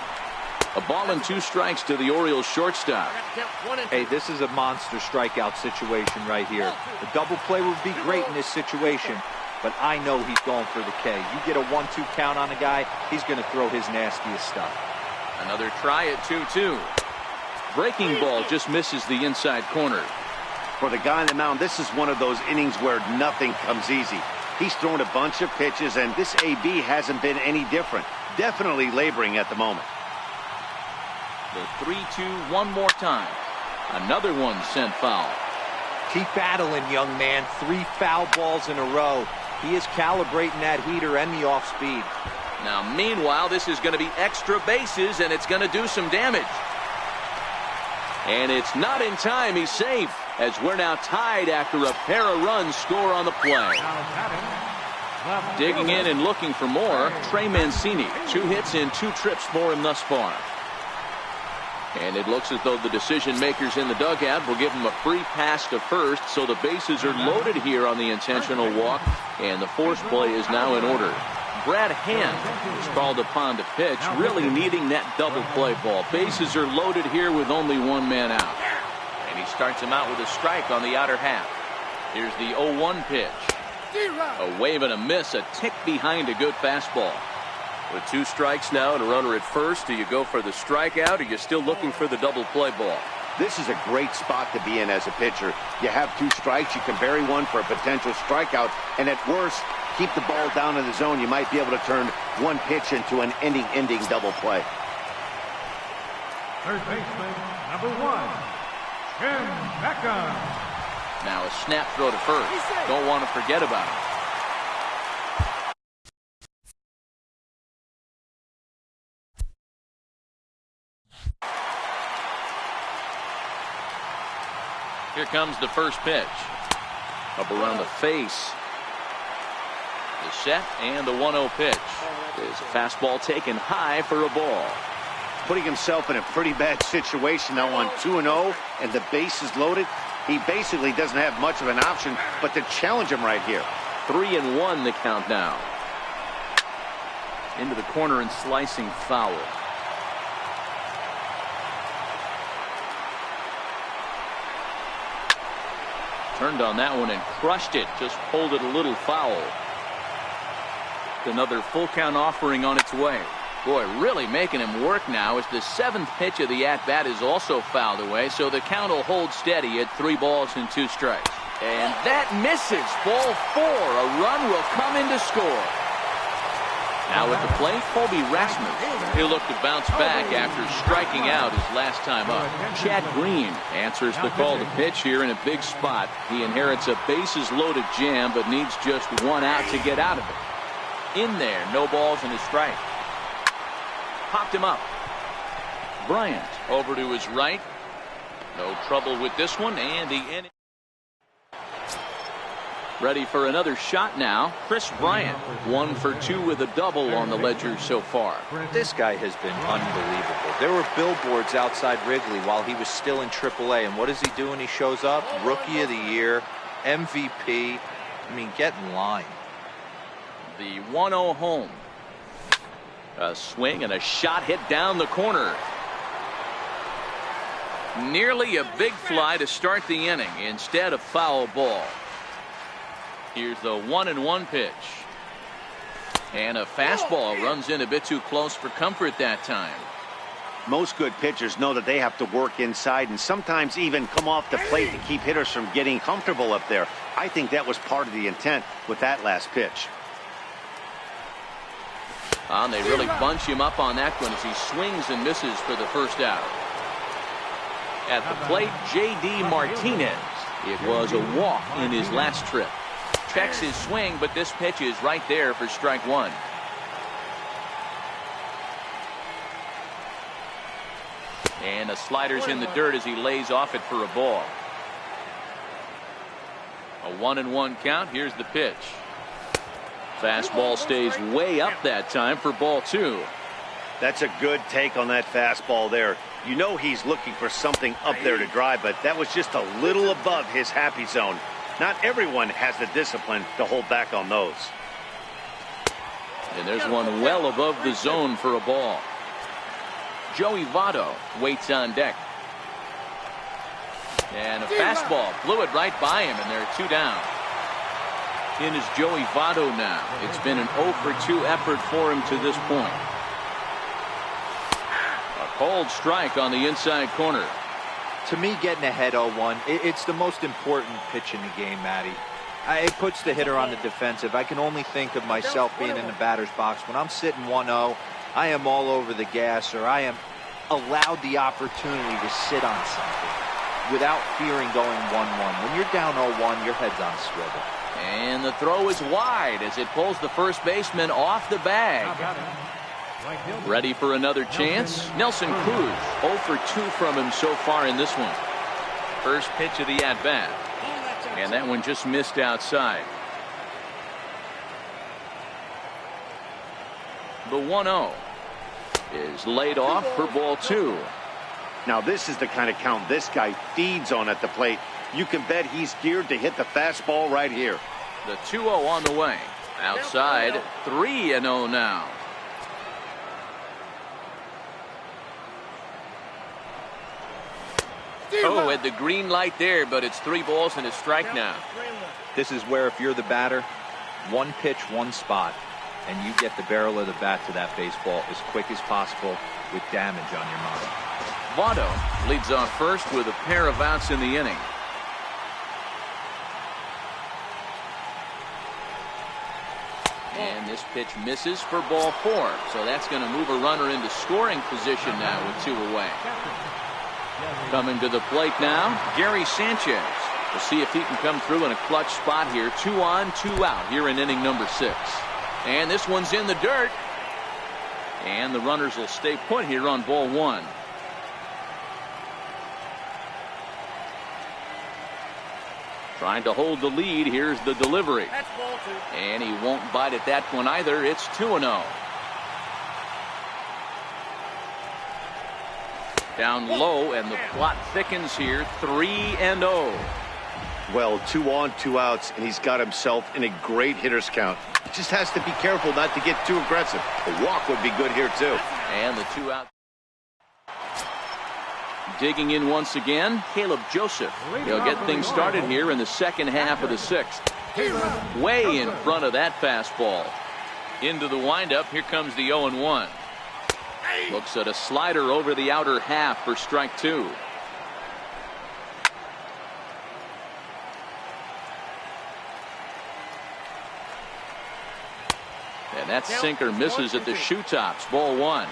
A ball and 2 strikes to the Orioles shortstop. Hey, this is a monster strikeout situation right here. The double play would be great in this situation, but I know he's going for the K. You get a 1-2 count on a guy, he's going to throw his nastiest stuff. Another try at 2-2. Breaking ball just misses the inside corner. For the guy on the mound, this is one of those innings where nothing comes easy. He's thrown a bunch of pitches, and this AB hasn't been any different. Definitely laboring at the moment. The 3-2 one more time. Another one sent foul. Keep battling, young man. 3 foul balls in a row. He is calibrating that heater and the off speed. Now, meanwhile, this is going to be extra bases, and it's going to do some damage. And it's not in time. He's safe, as we're now tied after a pair of runs score on the play. Digging in and looking for more, Trey Mancini. 2 hits and 2 trips for him thus far. And it looks as though the decision makers in the dugout will give him a free pass to first, so the bases are loaded here on the intentional walk, and the force play is now in order. Brad Hand is called upon to pitch, really needing that double play ball. Bases are loaded here with only 1 man out. And he starts him out with a strike on the outer half. Here's the 0-1 pitch. A wave and a miss, a tick behind a good fastball. With 2 strikes now and a runner at first, do you go for the strikeout, or are you still looking for the double play ball? This is a great spot to be in as a pitcher. You have 2 strikes, you can bury one for a potential strikeout, and at worst, keep the ball down in the zone. You might be able to turn 1 pitch into an ending double play. Third baseman, number 1, Jim Beckham. Now a snap throw to first. Don't want to forget about it. Here comes the first pitch. Up around the face. The set and the 1-0 pitch. Is a fastball taken high for a ball. Putting himself in a pretty bad situation now on 2-0 and the base is loaded. He basically doesn't have much of an option but to challenge him right here. 3-1 the count now. Into the corner and slicing foul. Turned on that one and crushed it. Just pulled it a little foul. Another full count offering on its way. Boy, really making him work now as the 7th pitch of the at-bat is also fouled away, so the count will hold steady at 3 balls and 2 strikes. And that misses. Ball 4. A run will come in to score. Now at the plate, Colby Rasmus. He'll look to bounce back after striking out his last time up. Chad Green answers the call to pitch here in a big spot. He inherits a bases-loaded jam, but needs just 1 out to get out of it. In there, no balls and a strike. Popped him up. Bryant over to his right. No trouble with this one, and the inning. Ready for another shot now. Chris Bryant, 1 for 2 with a double on the ledger so far. This guy has been unbelievable. There were billboards outside Wrigley while he was still in AAA, and what does he do when he shows up? Rookie of the Year, MVP. I mean, get in line. The 1-0 home. A swing and a shot hit down the corner. Nearly a big fly to start the inning. Instead, a foul ball. Here's the 1-1 pitch. And a fastball runs in a bit too close for comfort that time. Most good pitchers know that they have to work inside and sometimes even come off the plate to keep hitters from getting comfortable up there. I think that was part of the intent with that last pitch. And they really bunch him up on that one as he swings and misses for the first out. At the plate, J.D. Martinez. It was a walk in his last trip. Checks his swing, but this pitch is right there for strike 1. And the slider's in the dirt as he lays off it for a ball. A 1-1 count. Here's the pitch. Fastball stays way up that time for ball 2. That's a good take on that fastball there. You know he's looking for something up there to drive, but that was just a little above his happy zone. Not everyone has the discipline to hold back on those. And there's one well above the zone for a ball. Joey Votto waits on deck. And a fastball blew it right by him, and there are 2 down. In is Joey Votto now. It's been an 0 for 2 effort for him to this point. A cold strike on the inside corner. To me, getting ahead 0-1, it's the most important pitch in the game, Matty. It puts the hitter on the defensive. I can only think of myself being in the batter's box. When I'm sitting 1-0, I am all over the gas, or I am allowed the opportunity to sit on something without fearing going 1-1. When you're down 0-1, your head's on a swivel. And the throw is wide as it pulls the first baseman off the bag. Ready for another chance? Nelson Cruz, 0 for 2 from him so far in this one. First pitch of the at-bat. And that one just missed outside. The 1-0 is laid off for ball 2. Now this is the kind of count this guy feeds on at the plate. You can bet he's geared to hit the fastball right here. The 2-0 on the way. Outside, 3-0 now. Oh, had the green light there, but it's 3 balls and a strike now. This is where if you're the batter, 1 pitch, 1 spot, and you get the barrel of the bat to that baseball as quick as possible with damage on your mind. Votto leads off first with a pair of outs in the inning. And this pitch misses for ball 4. So that's going to move a runner into scoring position now with 2 away. Coming to the plate now, Gary Sanchez. We'll see if he can come through in a clutch spot here. 2 on, 2 out here in inning number 6. And this one's in the dirt. And the runners will stay put here on ball 1. Trying to hold the lead. Here's the delivery. And he won't bite at that one either. It's 2-0. Down low, and the plot thickens here. 3-0. Well, 2 on, 2 outs, and he's got himself in a great hitter's count. Just has to be careful not to get too aggressive. A walk would be good here, too. And the 2 out. Digging in once again, Caleb Joseph. He'll get things started here in the second half of the 6th. Way in front of that fastball. Into the windup. Here comes the 0-1. Looks at a slider over the outer half for strike 2. And that sinker misses at the shoe tops. Ball 1.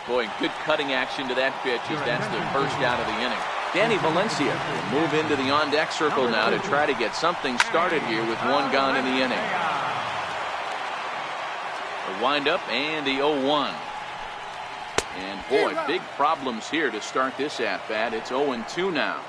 Boy, good cutting action to that pitch as that's the first out of the inning. Danny Valencia will move into the on-deck circle now to try to get something started here with 1 gone in the inning. The windup and the 0-1. And boy, big problems here to start this at-bat. It's 0-2 now.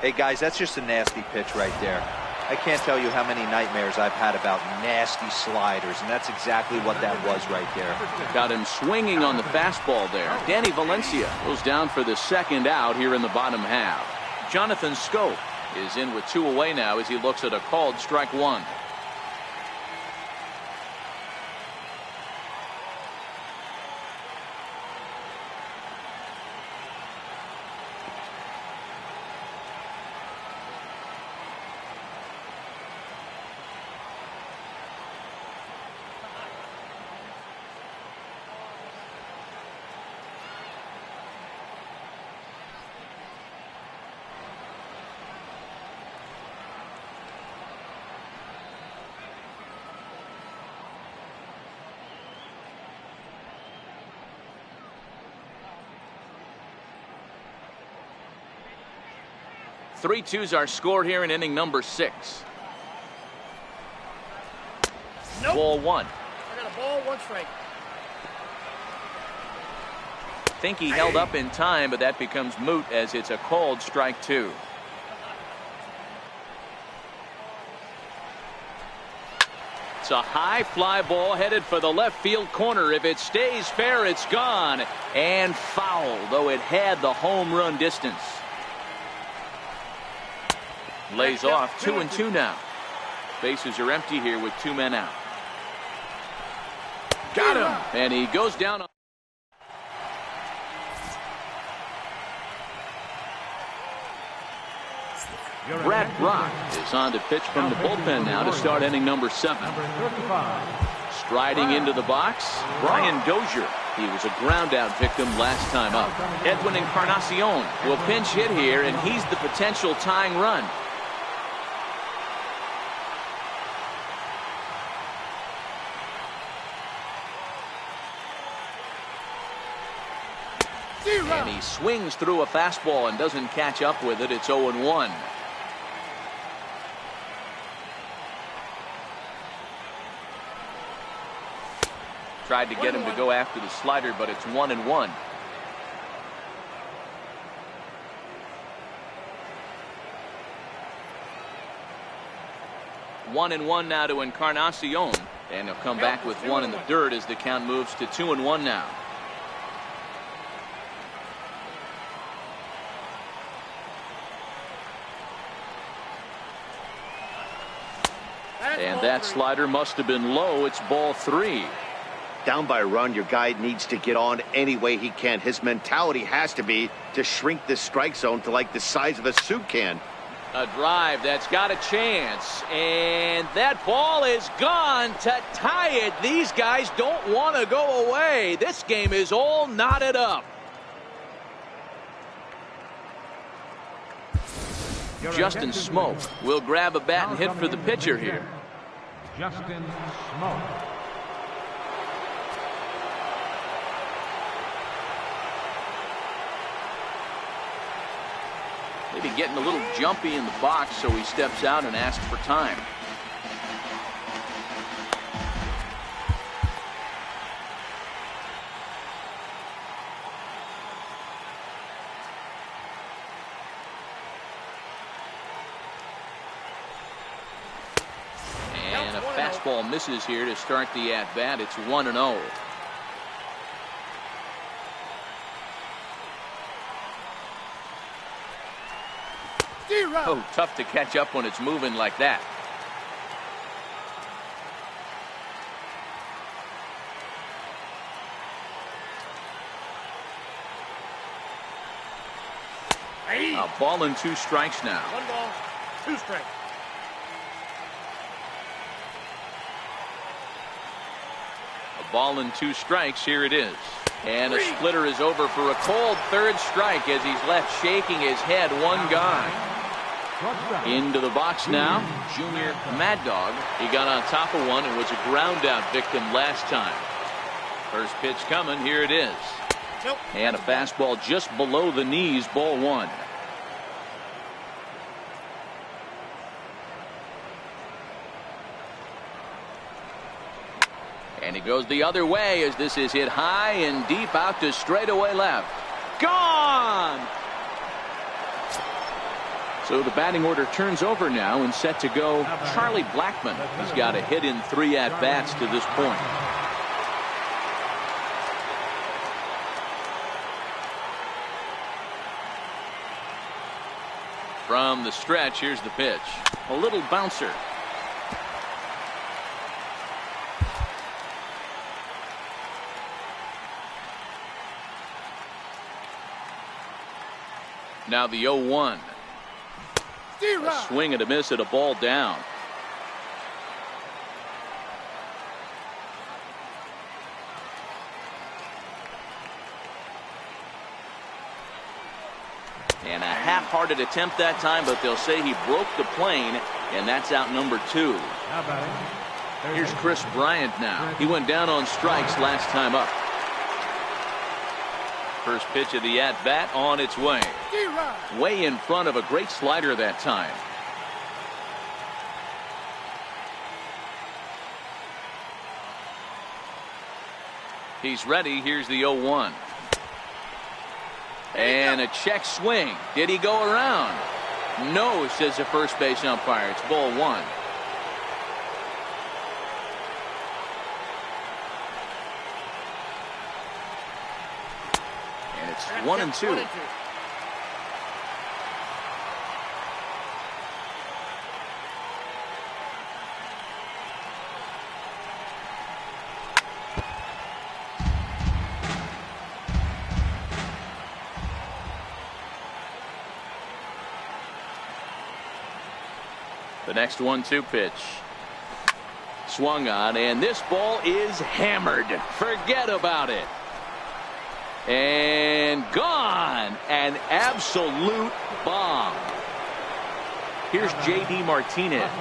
Hey, guys, that's just a nasty pitch right there. I can't tell you how many nightmares I've had about nasty sliders, and that's exactly what that was right there. Got him swinging on the fastball there. Danny Valencia goes down for the second out here in the bottom half. Jonathan Scope is in with 2 away now as he looks at a called strike 1. Three twos are scored here in inning number 6. Nope. Ball 1. I got a ball, 1 strike. Think he held up in time, but that becomes moot as it's a called strike 2. It's a high fly ball headed for the left field corner. If it stays fair, it's gone. And foul, though it had the home run distance. Lays off 2-2 now. Bases are empty here with 2 men out. Got him. And he goes down. Brad Brock is on to pitch from the bullpen now to start inning number 7. Striding into the box, Brian Dozier. He was a ground out victim last time up. Edwin Encarnacion will pinch hit here, and he's the potential tying run. And he swings through a fastball and doesn't catch up with it. It's 0-1. Tried to get him to go after the slider, but it's 1-1. One and one now to Encarnacion, and he'll come back with 1 in the dirt as the count moves to 2-1 now. And that slider must have been low. It's ball 3. Down by a run, your guy needs to get on any way he can. His mentality has to be to shrink this strike zone to like the size of a soup can. A drive that's got a chance, and that ball is gone to tie it. These guys don't want to go away. This game is all knotted up. Justin Smoke will grab a bat and hit for the pitcher here. Justin Smoke. Maybe getting a little jumpy in the box, so he steps out and asks for time. fastball misses here to start the at-bat. It's 1-0. Oh, tough to catch up when it's moving like that. A ball and 2 strikes now. 1 ball, 2 strikes. A ball and 2 strikes. Here it is. And a splitter is over for a cold 3rd strike as he's left shaking his head. 1 gone. Into the box now, Junior Mad Dog. He got on top of one and was a ground out victim last time. First pitch coming. Here it is. And a fastball just below the knees. Ball 1. And he goes the other way as this is hit high and deep out to straightaway left. Gone! So the batting order turns over now and set to go Charlie Blackmon. He's got a hit in 3 at-bats to this point. From the stretch, here's the pitch. A little bouncer. Now the 0-1. A swing and a miss at a ball down. And a half-hearted attempt that time, but they'll say he broke the plane, and that's out number 2. Here's Chris Bryant now. He went down on strikes last time up. First pitch of the at-bat on its way. Way in front of a great slider that time. He's ready. Here's the 0-1. And a check swing. Did he go around? No, says the first base umpire. It's ball 1. And it's 1-2. The next 1-2 pitch. Swung on, and this ball is hammered. Forget about it. And gone. An absolute bomb. Here's J.D. Martinez.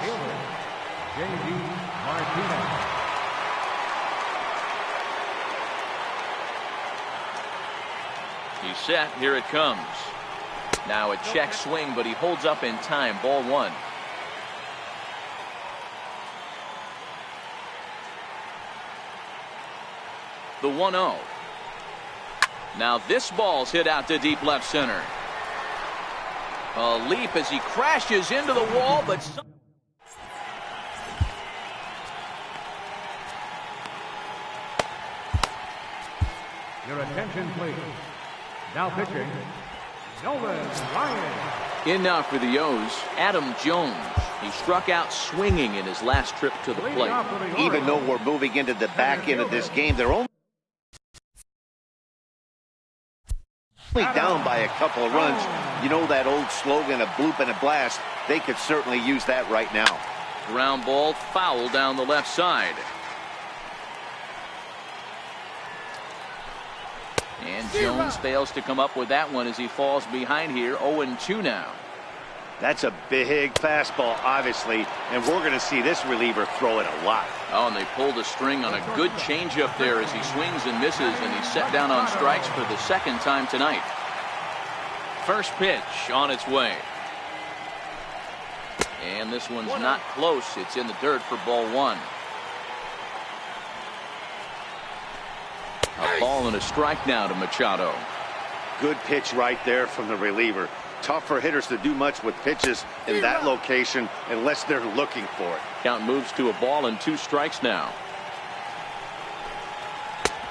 J.D. Martinez. He's set. Here it comes. Now a check swing, but he holds up in time. Ball 1. The 1-0. Now this ball's hit out to deep left center. A leap as he crashes into the wall, but Your attention, please. Now pitching, Nolan Ryan. in now for the O's, Adam Jones. He struck out swinging in his last trip to the plate. Even though we're moving into the back end of this game, they're only down by a couple of runs. You know that old slogan, a bloop and a blast. They could certainly use that right now. Ground ball foul down the left side. And Jones fails to come up with that one as he falls behind here. 0-2 now. That's a big fastball, obviously, and we're going to see this reliever throw it a lot. Oh, and they pulled a string on a good changeup there as he swings and misses, and he's set down on strikes for the second time tonight. First pitch on its way. And this one's not close. It's in the dirt for ball 1. A ball and a strike now to Machado. Good pitch right there from the reliever. tough for hitters to do much with pitches in that location unless they're looking for it. Count moves to a ball and 2 strikes now.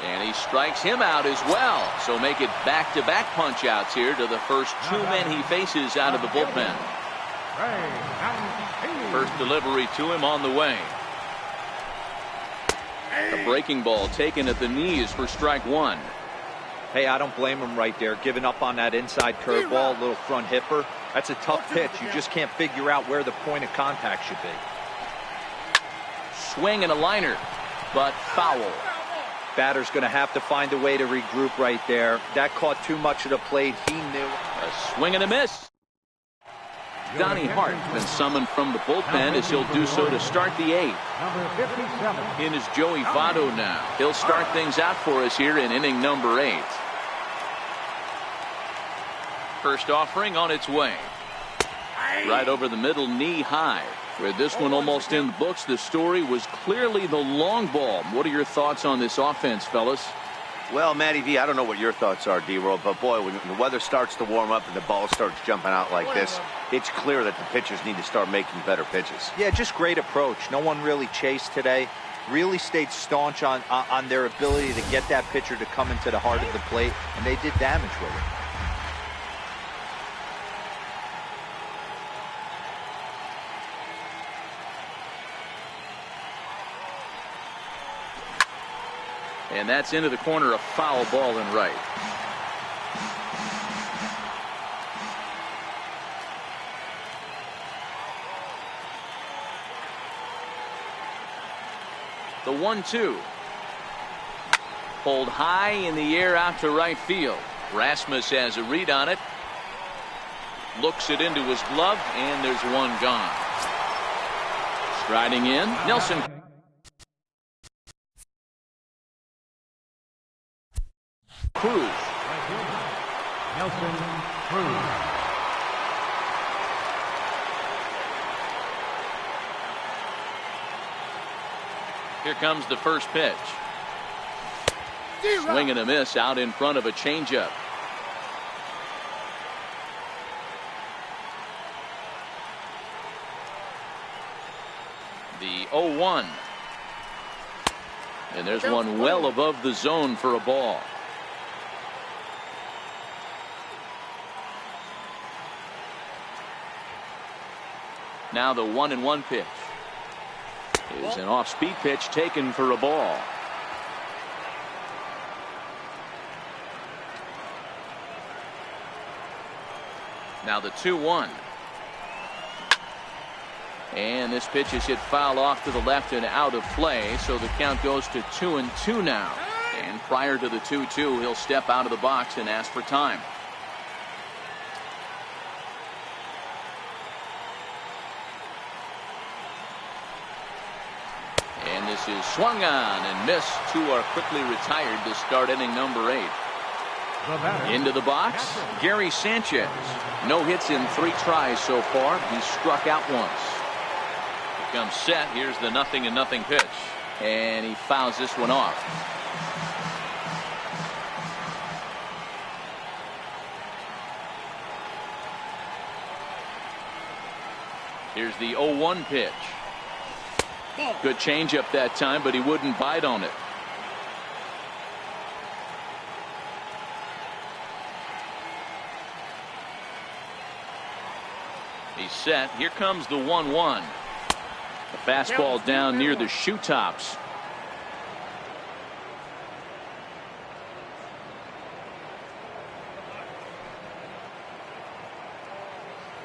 And he strikes him out as well. So make it back-to-back punch-outs here to the first 2 men he faces out of the bullpen. First delivery to him on the way. A breaking ball taken at the knees for strike 1. Hey, I don't blame him right there. Giving up on that inside curveball, little front hipper. That's a tough pitch. You just can't figure out where the point of contact should be. Swing and a liner, but foul. Batter's going to have to find a way to regroup right there. That caught too much of the plate. He knew. A swing and a miss. Donnie Hart been summoned from the bullpen as he'll do so to start the 8th. Number 57. In is Joey Votto now. He'll start things out for us here in inning number 8. First offering on its way. Right over the middle, knee high. With this one almost in the books, the story was clearly the long ball. What are your thoughts on this offense, fellas? Well, Matty V, I don't know what your thoughts are, D-Roll, but boy, when the weather starts to warm up and the ball starts jumping out like this, it's clear that the pitchers need to start making better pitches. Yeah, just great approach. No one really chased today. Really stayed staunch on their ability to get that pitcher to come into the heart of the plate, and they did damage with it. And that's into the corner, a foul ball and right. The 1-2. Pulled high in the air out to right field. Rasmus has a read on it. Looks it into his glove, and there's one gone. Striding in, Nelson. Cruz. Nelson Cruz. Here comes the first pitch. Swing and a miss out in front of a changeup. The 0-1. And there's one well above the zone for a ball. Now the 1-1 pitch is an off-speed pitch taken for a ball. Now the 2-1. And this pitch is hit foul off to the left and out of play, so the count goes to 2-2 now. And prior to the 2-2, he'll step out of the box and ask for time. And this is swung on and missed. 2 are quickly retired to start inning number 8. Into the box, Gary Sanchez. No hits in 3 tries so far. He's struck out once. Here comes set. Here's the 0-0 pitch. And he fouls this one off. Here's the 0-1 pitch. Good changeup that time, but he wouldn't bite on it. He's set. Here comes the 1-1. The fastball down near the shoe tops.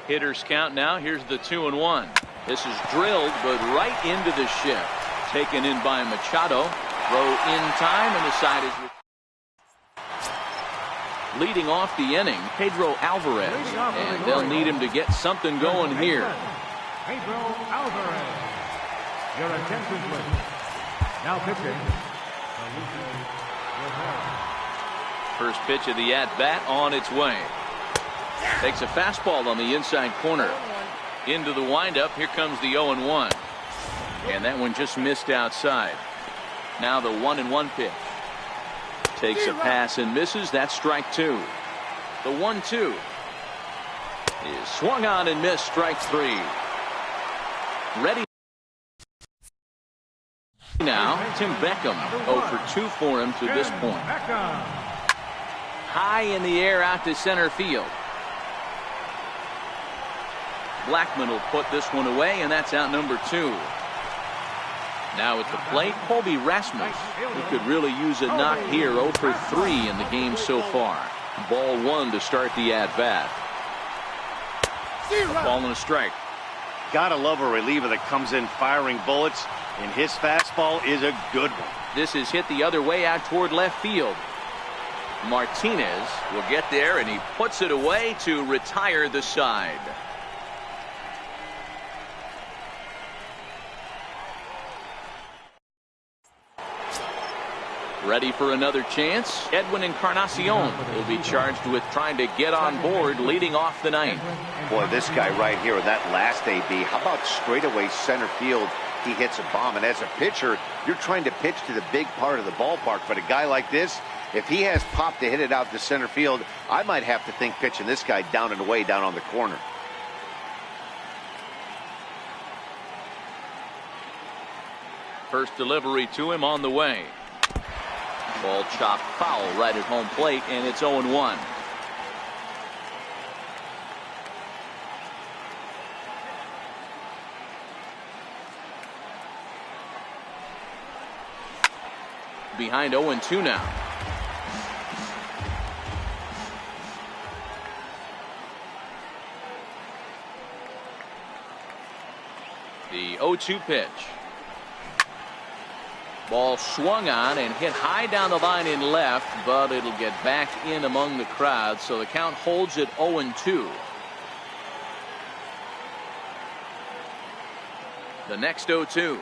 Hitters count now. Here's the 2-1. This is drilled, but right into the shift. Taken in by Machado. Throw in time, and the side is. Leading off the inning, Pedro Alvarez. And they'll need him to get something going here. Pedro Alvarez. Your attention, please. Now pitching. First pitch of the at-bat on its way. Takes a fastball on the inside corner. Into the windup. Here comes the 0-1. And that one just missed outside. Now the 1-1 pitch. Takes a pass and misses. That's strike 2. The 1-2. is swung on and missed. Strike three. Ready now, Tim Beckham. 0 for 2 for him to this point. High in the air out to center field. Blackman will put this one away, and that's out number 2. Now at the plate, Colby Rasmus, who could really use a knock here. 0 for 3 in the game so far. Ball 1 to start the at-bat. Ball and a strike. Gotta love a reliever that comes in firing bullets, and his fastball is a good one. This is hit the other way out toward left field. Martinez will get there, and he puts it away to retire the side. Ready for another chance. Edwin Encarnacion will be charged with trying to get on board leading off the ninth. Boy, this guy right here, that last AB, how about straightaway center field? He hits a bomb, and as a pitcher, you're trying to pitch to the big part of the ballpark. But a guy like this, if he has pop to hit it out to center field, I might have to think pitching this guy down and away down on the corner. First delivery to him on the way. Ball chopped foul right at home plate, and it's 0-1. Behind 0-2 now. The 0-2 pitch. Ball swung on and hit high down the line in left, but it'll get back in among the crowd, so the count holds at 0-2. The next 0-2.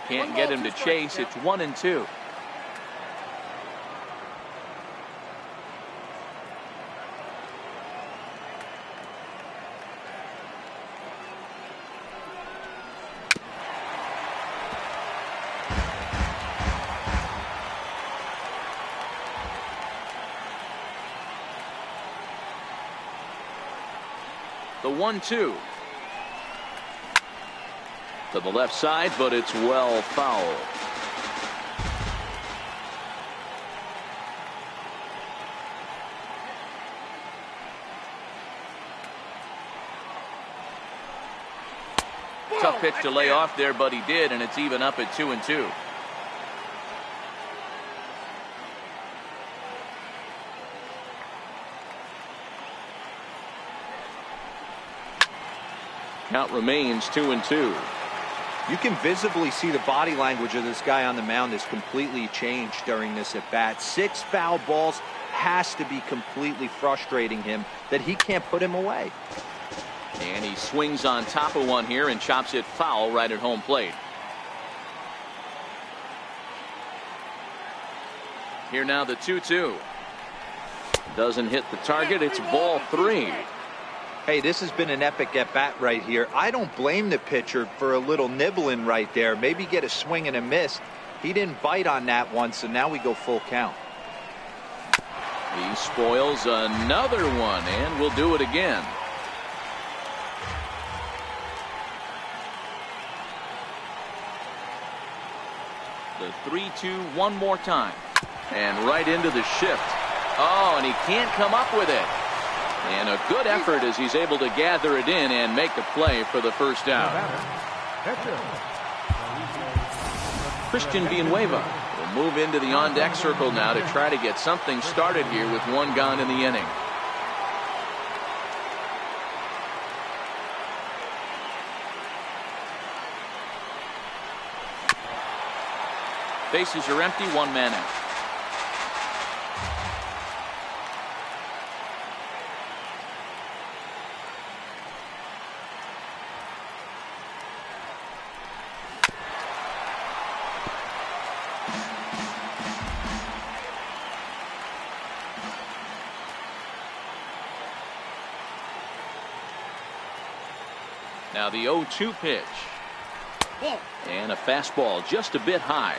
Can't get him to chase. It's 1-2. The 1-2 to the left side, but it's well foul. Tough pitch to lay off there, but he did, and it's even up at 2-2. Count remains 2-2. You can visibly see the body language of this guy on the mound is completely changed during this at bat. 6 foul balls has to be completely frustrating him that he can't put him away. And he swings on top of one here and chops it foul right at home plate. Here now the 2-2. Doesn't hit the target. It's ball 3. Hey, this has been an epic at bat right here. I don't blame the pitcher for a little nibbling right there. Maybe get a swing and a miss. He didn't bite on that one, so now we go full count. He spoils another one, and will do it again. The 3-2 one more time. And right into the shift. Oh, and he can't come up with it. And a good effort as he's able to gather it in and make the play for the first out. Christian Villanueva will move into the on-deck circle now to try to get something started here with one gone in the inning. Bases are empty, one man out. Now the 0-2 pitch. And a fastball just a bit high.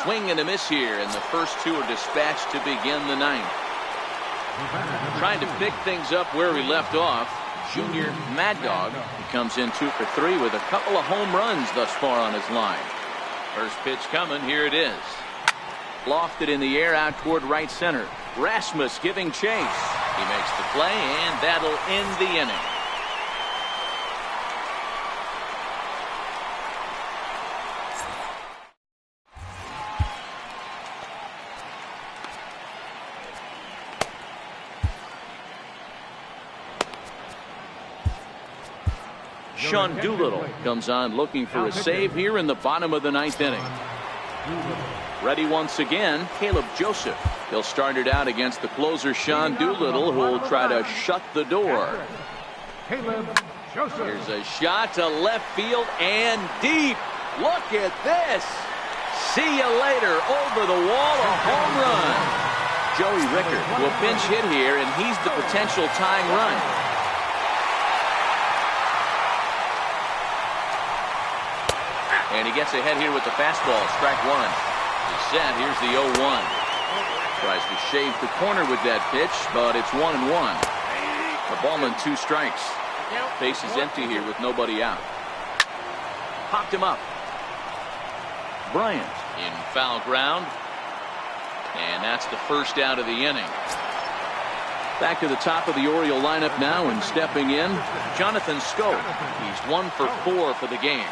swing and a miss here, and the first two are dispatched to begin the ninth. Trying to pick things up where we left off, Junior Mad Dog. He comes in 2 for 3 with a couple of home runs thus far on his line. First pitch coming. Here it is. Lofted in the air out toward right center. Rasmus giving chase. He makes the play, and that'll end the inning. Sean Doolittle comes on looking for a save here in the bottom of the ninth inning. Ready once again, Caleb Joseph. He'll start it out against the closer, Sean Doolittle, who will try to shut the door. Here's a shot to left field and deep. Look at this. See you later. Over the wall, a home run. Joey Rickard will pinch hit here, and he's the potential tying run. And he gets ahead here with the fastball. Strike one. He's set. Here's the 0-1. Tries to shave the corner with that pitch, but it's 1-1. The ballman 2 strikes. Base is empty here with nobody out. Popped him up. Bryant in foul ground. And that's the first out of the inning. Back to the top of the Oriole lineup now, and stepping in, Jonathan Schoop. He's 1 for 4 for the game.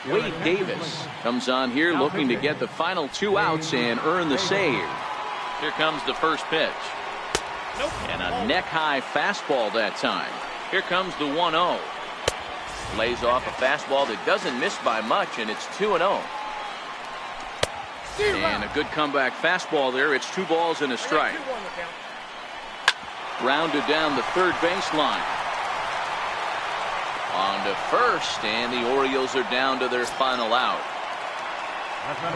Wade Davis comes on here looking to get the final 2 outs and earn the save. Here comes the first pitch. And a neck-high fastball that time. Here comes the 1-0. Lays off a fastball that doesn't miss by much, and it's 2-0. And a good comeback fastball there. It's 2 balls and a strike. Rounded down the third baseline. On to first, and the Orioles are down to their final out.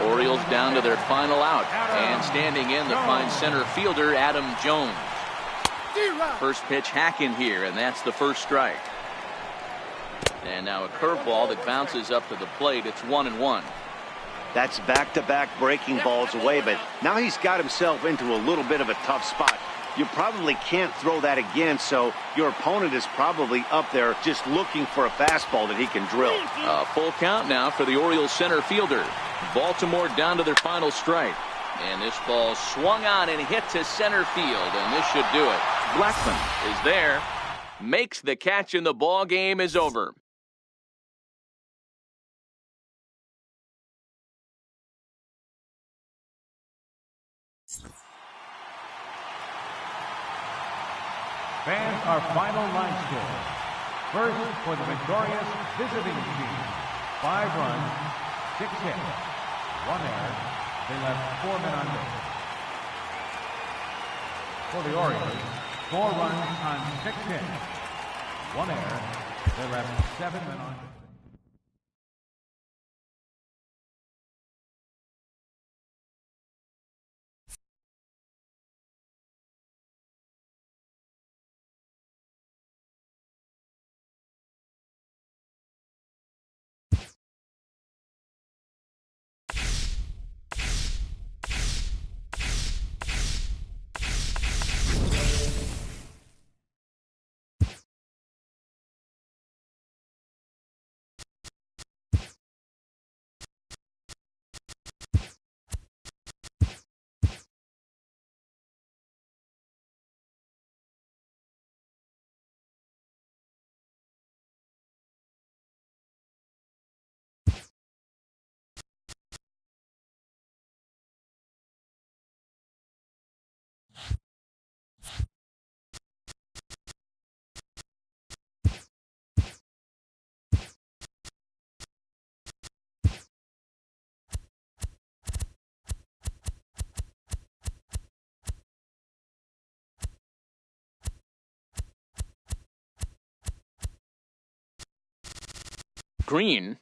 Orioles down to their final out, and standing in the fine center fielder Adam Jones. First pitch hacking here, and that's the first strike. And now a curveball that bounces up to the plate. It's 1-1. That's back-to-back breaking balls away, but now he's got himself into a little bit of a tough spot. You probably can't throw that again, so your opponent is probably up there just looking for a fastball that he can drill. A full count now for the Orioles center fielder. Baltimore down to their final strike. And this ball swung on and hit to center field, and this should do it. Blackman is there. Makes the catch, and the ball game is over. Fans, our final line score. First, for the victorious visiting team, 5 runs, 6 hits, 1 error. They left 4 men on base. For the Orioles, 4 runs on 6 hits, 1 error. They left 7 men on base. Green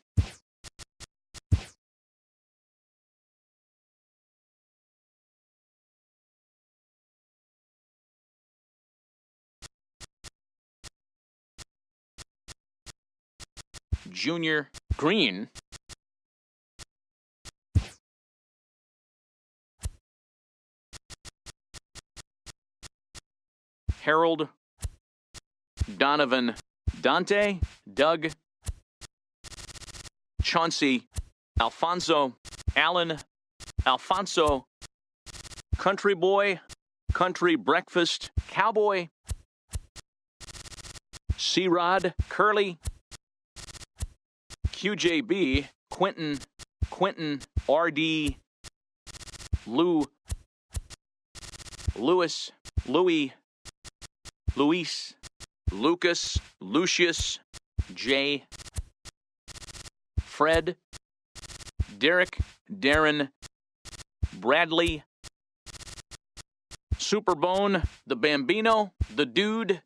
Junior Green. Harold Donovan Dante. Doug Chauncey Alfonso Allen Alfonso Country Boy Country Breakfast Cowboy C-Rod Curly QJB Quentin RD Lou Lewis Louis Luis Lucas Lucius J Fred Derek Darren Bradley Superbone the Bambino the Dude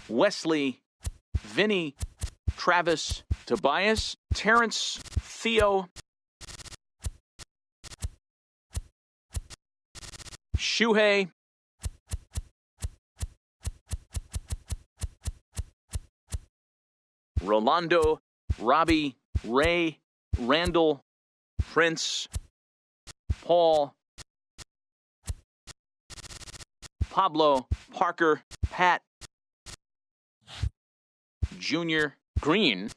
Wesley Vinny Travis Tobias Terrence Theo Shuhei Rolando Robbie Ray Randall Prince Paul Pablo Parker Pat Junior Green